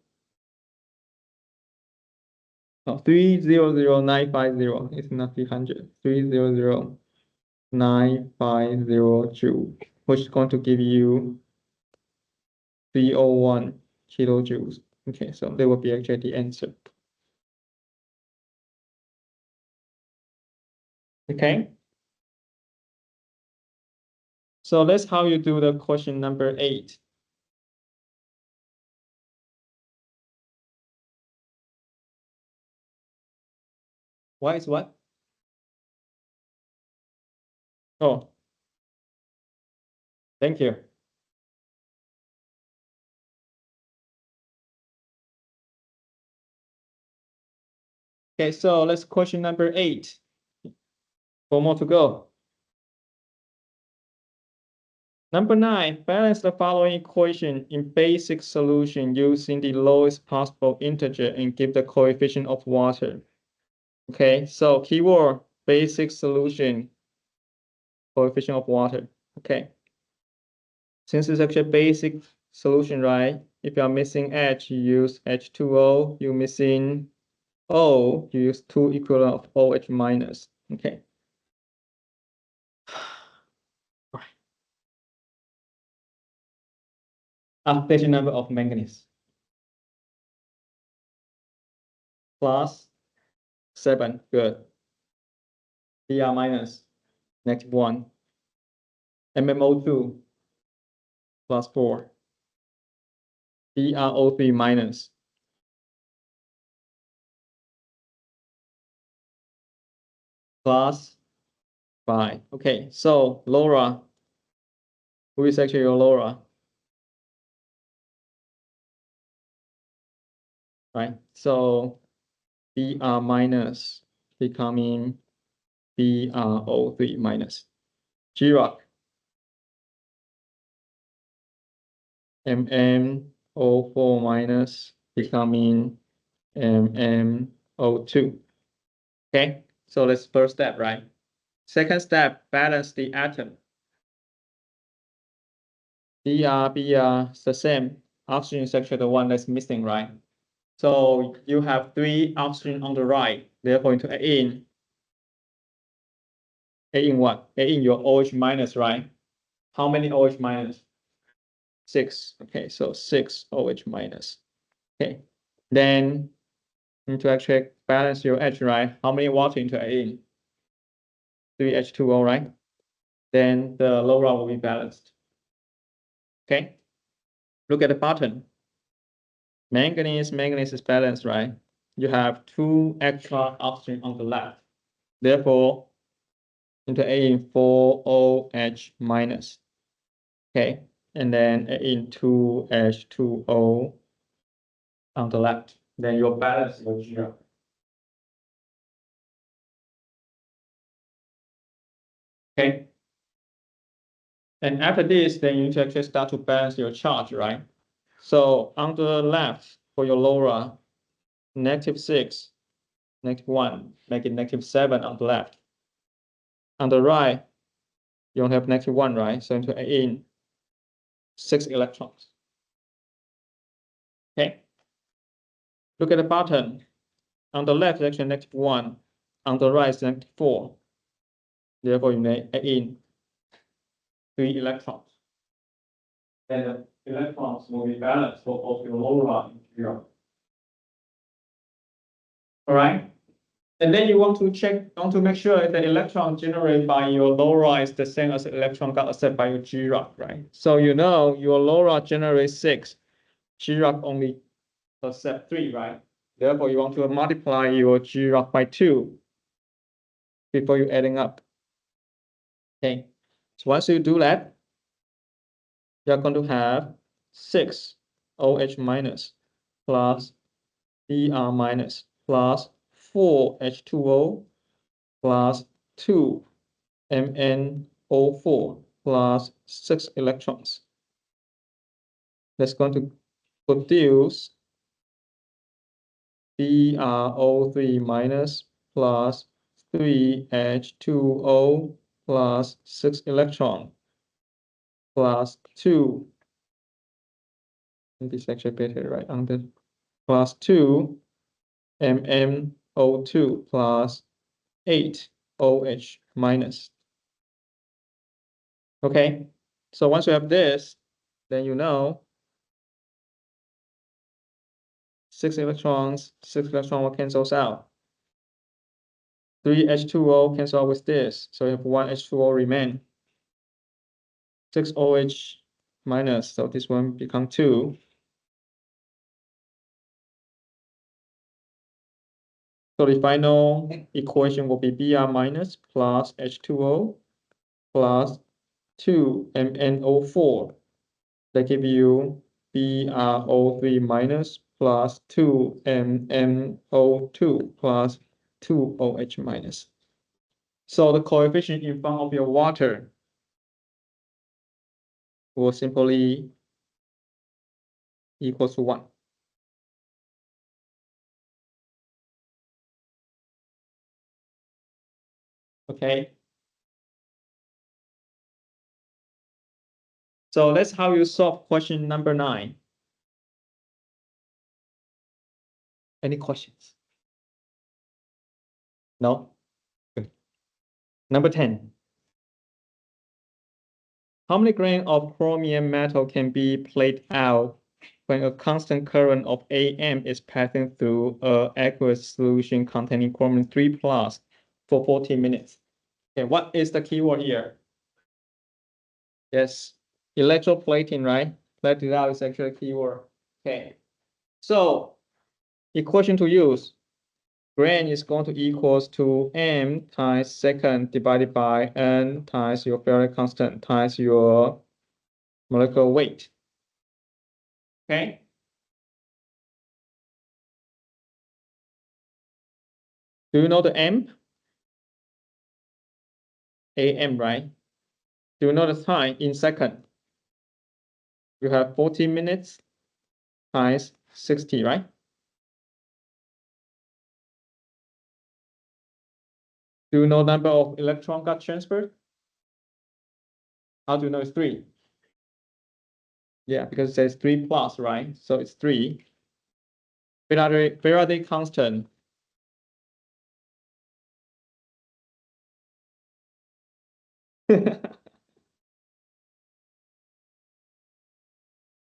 300950. It's not 300. 300950 joule, which is going to give you 301 kilojoules. Okay, so that will be actually the answer. Okay. So that's how you do the question number 8. Why is what? Oh, thank you. Okay, so let's question number 8. 4 more to go. Number 9, balance the following equation in basic solution using the lowest possible integer and give the coefficient of water. Okay, so keyword basic solution, coefficient of water. Okay. Since it's actually a basic solution, right? If you are missing H, you use H2O. You're missing O, you use 2 equivalent of OH minus. Okay. Oxidation number of manganese. Plus 7, good. Br minus, -1. MMO2, plus 4. BrO3 minus. Plus 5. Okay, so LoRa, who is actually your LoRa? Right, so Br minus becoming BrO3 minus. GROC, MMO4 minus becoming MMO2. Okay, so that's first step, right? Second step, balance the atom. Br is the same. Oxygen is actually the one that's missing, right? So you have 3 oxygen on the right. Therefore, to add in what? Add in your OH minus, right? How many OH minus? 6. Okay, so 6 OH minus. Okay, then you need to actually balance your H, right? How many water into add in? 3 H2O, right? Then the LoRa will be balanced. Okay, look at the bottom. Manganese is balanced, right? You have 2 extra oxygen on the left. Therefore, into add in 4 OH minus. Okay, and then add in 2 H2O on the left. Then your balance will 0. Okay. And after this, then you need to actually start to balance your charge, right? So on the left for your LoRa, -6, -1, make it -7 on the left. On the right, you don't have -1, right? So to add in 6 electrons. Okay. Look at the bottom. On the left, it's actually -1. On the right, it's -4. Therefore, you may add in 3 electrons. Then the electrons will be balanced for both your lower and zero. All right. And then you want to make sure if the electron generated by your LoRa is the same as the electron got accepted by your G-Rock, right? So you know your LoRa generates 6, G-Rock only accept 3, right? Therefore, you want to multiply your G-Rock by 2 before you adding up. Okay. So once you do that, you're going to have 6 OH minus plus Br minus plus 4 H2O plus 2 MnO4 plus 6 electrons. That's going to produce BrO3 minus plus 3 H2O plus 6 electron plus 2. This is actually better, right? Under plus 2 MnO2 plus 8 OH minus. Okay, so once you have this, then you know 6 electrons will cancels out. 3 H2O cancel out with this, so you have 1 H2O remain. 6 OH minus, so this one become 2. So the final equation will be Br minus plus H2O plus 2 MnO4. That give you BrO3 minus plus 2 MnO2 plus 2 OH minus. So the coefficient in front of your water will simply equal to 1. Okay. So that's how you solve question number 9. Any questions? No? Good. Number 10. How many grains of chromium metal can be played out when a constant current of Am is passing through an aqueous solution containing chromium 3 plus for 40 minutes? Okay, what is the keyword here? Yes, electroplating, right? Let it out is actually a keyword. Okay, so equation to use. Grain is going to equals to m times second divided by n times your Faraday constant times your molecular weight. Okay. Do you know the m? Am, right? Do you know the time in second? You have 40 minutes times 60, right? Do you know number of electron got transferred? How do you know it's 3? Yeah, because it says 3 plus, right? So it's 3. Faraday constant.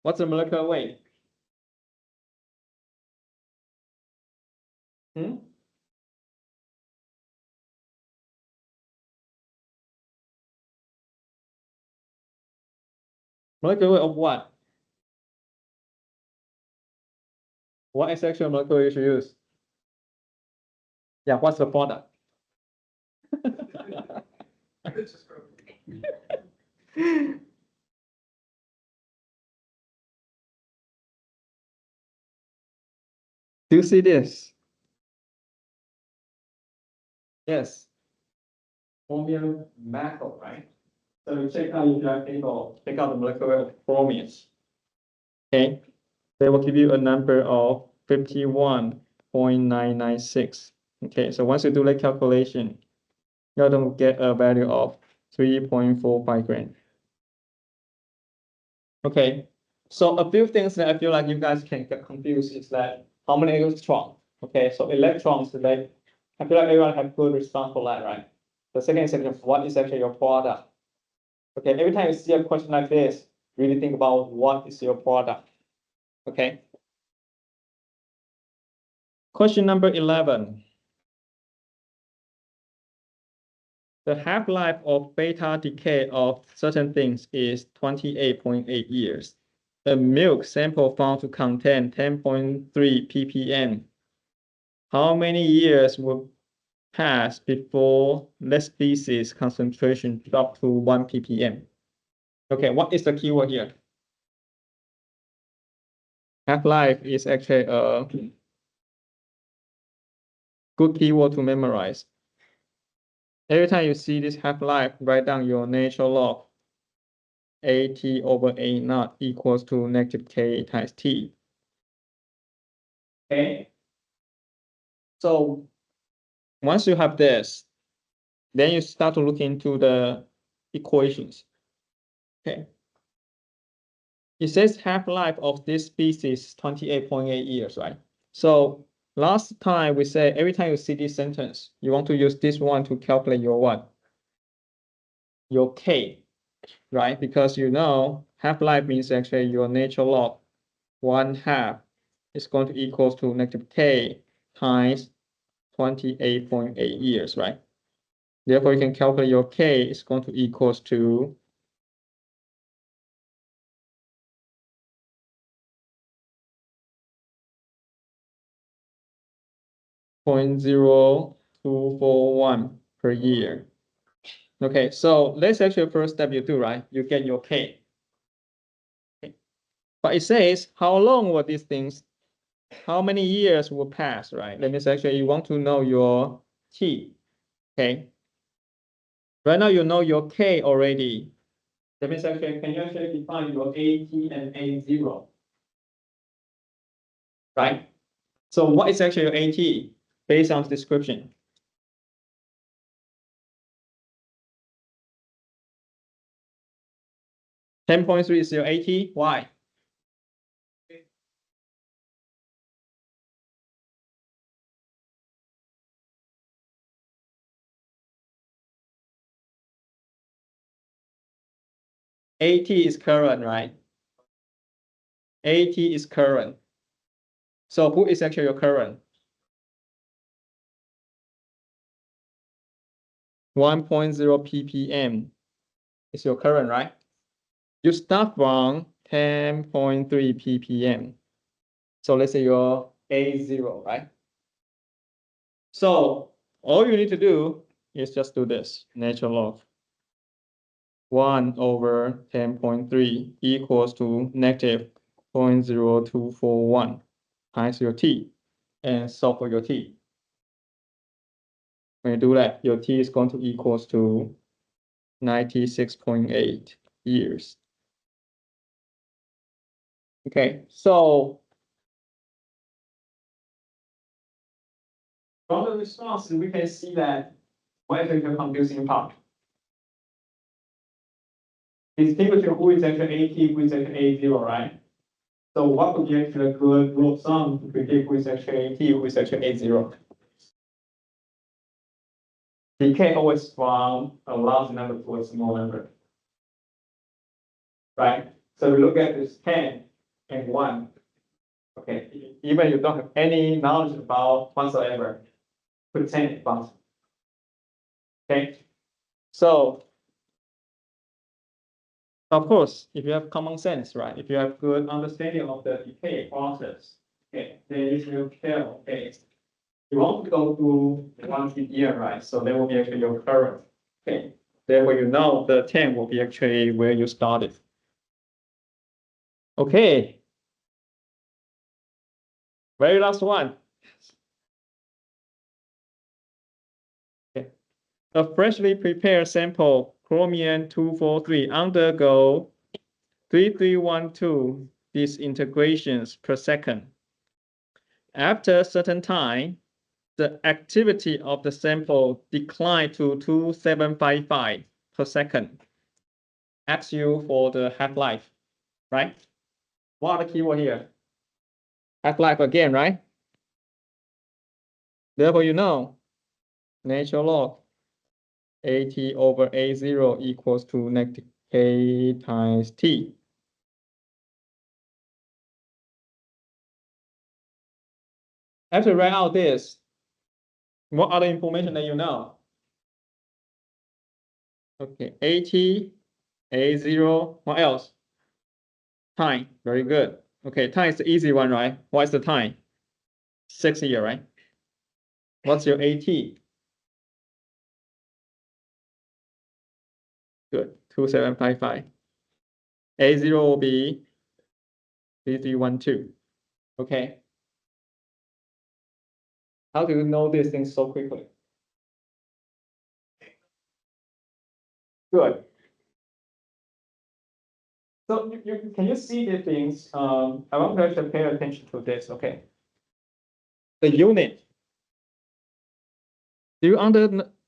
What's the molecular weight? Molecular weight of what? What is actual molecular weight you should use? Yeah, what's the product? Do you see this? Yes. Chromium metal, right? So you check out if you are able check out the molecular weight of chromium. Okay. They will give you a number of 51.996. Okay, so once you do the calculation, you're going to get a value of 3.45 grams. Okay, so a few things that I feel like you guys can get confused is that how many electrons? Okay, so electrons, like I feel like everyone have good response for that, right? The second section, what is actually your product? Okay, every time you see a question like this, really think about what is your product. Okay. Question number 11. The half-life of beta decay of certain things is 28.8 years. A milk sample found to contain 10.3 ppm. How many years will pass before this species concentration drop to 1 ppm? Okay, what is the keyword here? Half-life is actually a good keyword to memorize. Every time you see this half-life, write down your natural log. AT over A naught equals to negative K times T. Okay. So once you have this, then you start to look into the equations. Okay. It says half-life of this species is 28.8 years, right? So last time we said every time you see this sentence, you want to use this one to calculate your what? Your K, right? Because you know half-life means actually your natural log 1/2 is going to equals to negative K times 28.8 years, right? Therefore, you can calculate your K is going to equals to 0.0241 per year. Okay, so that's actually the first step you do, right? You get your K. Okay. But it says, how long will these things, how many years will pass, right? That means actually you want to know your T, okay? Right now you know your K already. That means actually, can you actually define your AT and A0? Right? So what is actually your AT based on the description? 10.3 is your AT. Why? AT is current, right? AT is current. So who is actually your current? 1.0 ppm is your current, right? You start from 10.3 ppm. So let's say your A0, right? So all you need to do is just do this, natural log. 1 over 10.3 equals to negative 0.0241 times your T and solve for your T. When you do that, your T is going to equals to 96.8 years. Okay, so from the response, we can see that what is the confusing part? Distinguishing who is actually AT, who is actually A0, right? So what would be actually a good rule of thumb to predict who is actually AT, who is actually A0? Decay always from a large number to a small number. Right? So we look at this 10 and 1. Okay, even you don't have any knowledge about whatsoever, put 10 in front. Okay, so of course, if you have common sense, right? If you have good understanding of the decay process, okay, then you should tell, okay, you want to go to 1 ppm, right? So that will be actually your current. Okay, therefore you know the 10 will be actually where you started. Okay. Very last one. Okay. A freshly prepared sample, chromium 243, undergo 3312 disintegrations per second. After a certain time, the activity of the sample declined to 2755 per second. Asks you for the half-life, right? What are the keyword here? Half-life again, right? Therefore, you know, natural log AT over A0 equals to negative K times T. After write out this, what other information that you know? Okay, AT, A0, what else? Time, very good. Okay, time is the easy one, right? What's the time? 6 here, right? What's your AT? Good, 2755. A0 will be 3312. Okay. How do you know these things so quickly? Good. So can you see the things? I want you to pay attention to this, okay? The unit. Do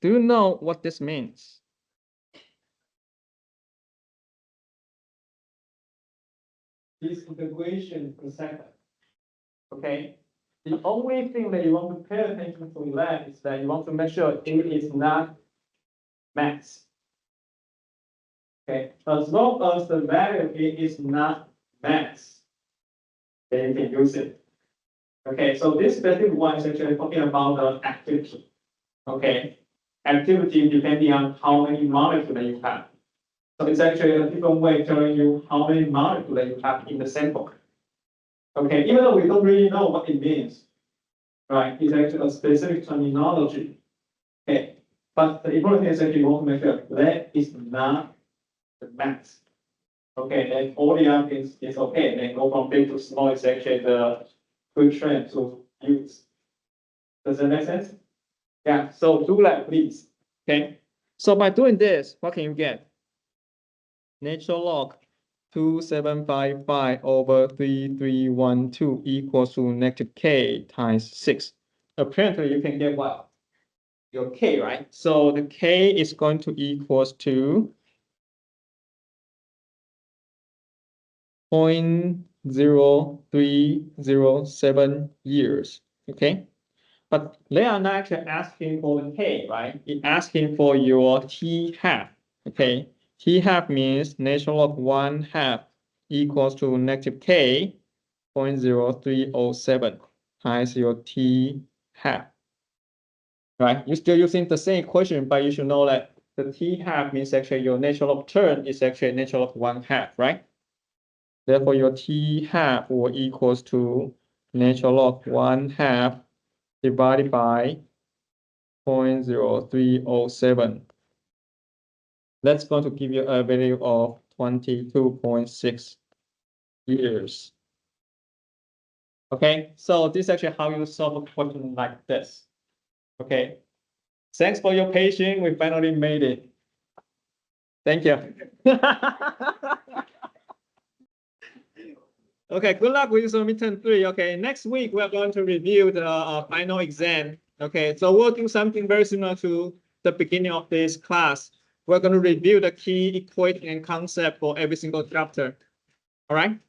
you know what this means? This integration per second. Okay. The only thing that you want to pay attention to that is that you want to make sure it is not max. Okay, as long as the value is not max, then you can use it. Okay, so this specific one is actually talking about the activity. Okay, activity depending on how many molecules that you have. So it's actually a different way of telling you how many molecules that you have in the sample. Okay, even though we don't really know what it means, right? It's actually a specific terminology. Okay, but the important thing is that you want to make sure that is not the max. Okay, then all the other things is okay. Then go from big to small is actually the good trend to use. Does that make sense? Yeah, so do that, please. Okay, so by doing this, what can you get? Natural log 2755 over 3312 equals to negative K times 6. Apparently, you can get what? Your K, right? So the K is going to equals to 0.0307 years, okay? But they are not actually asking for the K, right? It's asking for your T half, okay? T half means natural log 1/2 equals to negative K 0.0307 times your T half, right? You're still using the same equation, but you should know that the T half means actually your natural log term is actually natural log 1/2, right? Therefore, your T half will equals to natural log 1/2 divided by 0.0307. That's going to give you a value of 22.6 years. Okay, so this is actually how you solve a question like this. Okay, thanks for your patience. We finally made it. Thank you. Okay, good luck with your midterm 3. Okay, next week we're going to review the final exam. Okay, so we'll do something very similar to the beginning of this class. We're going to review the key equation and concept for every single chapter. All right.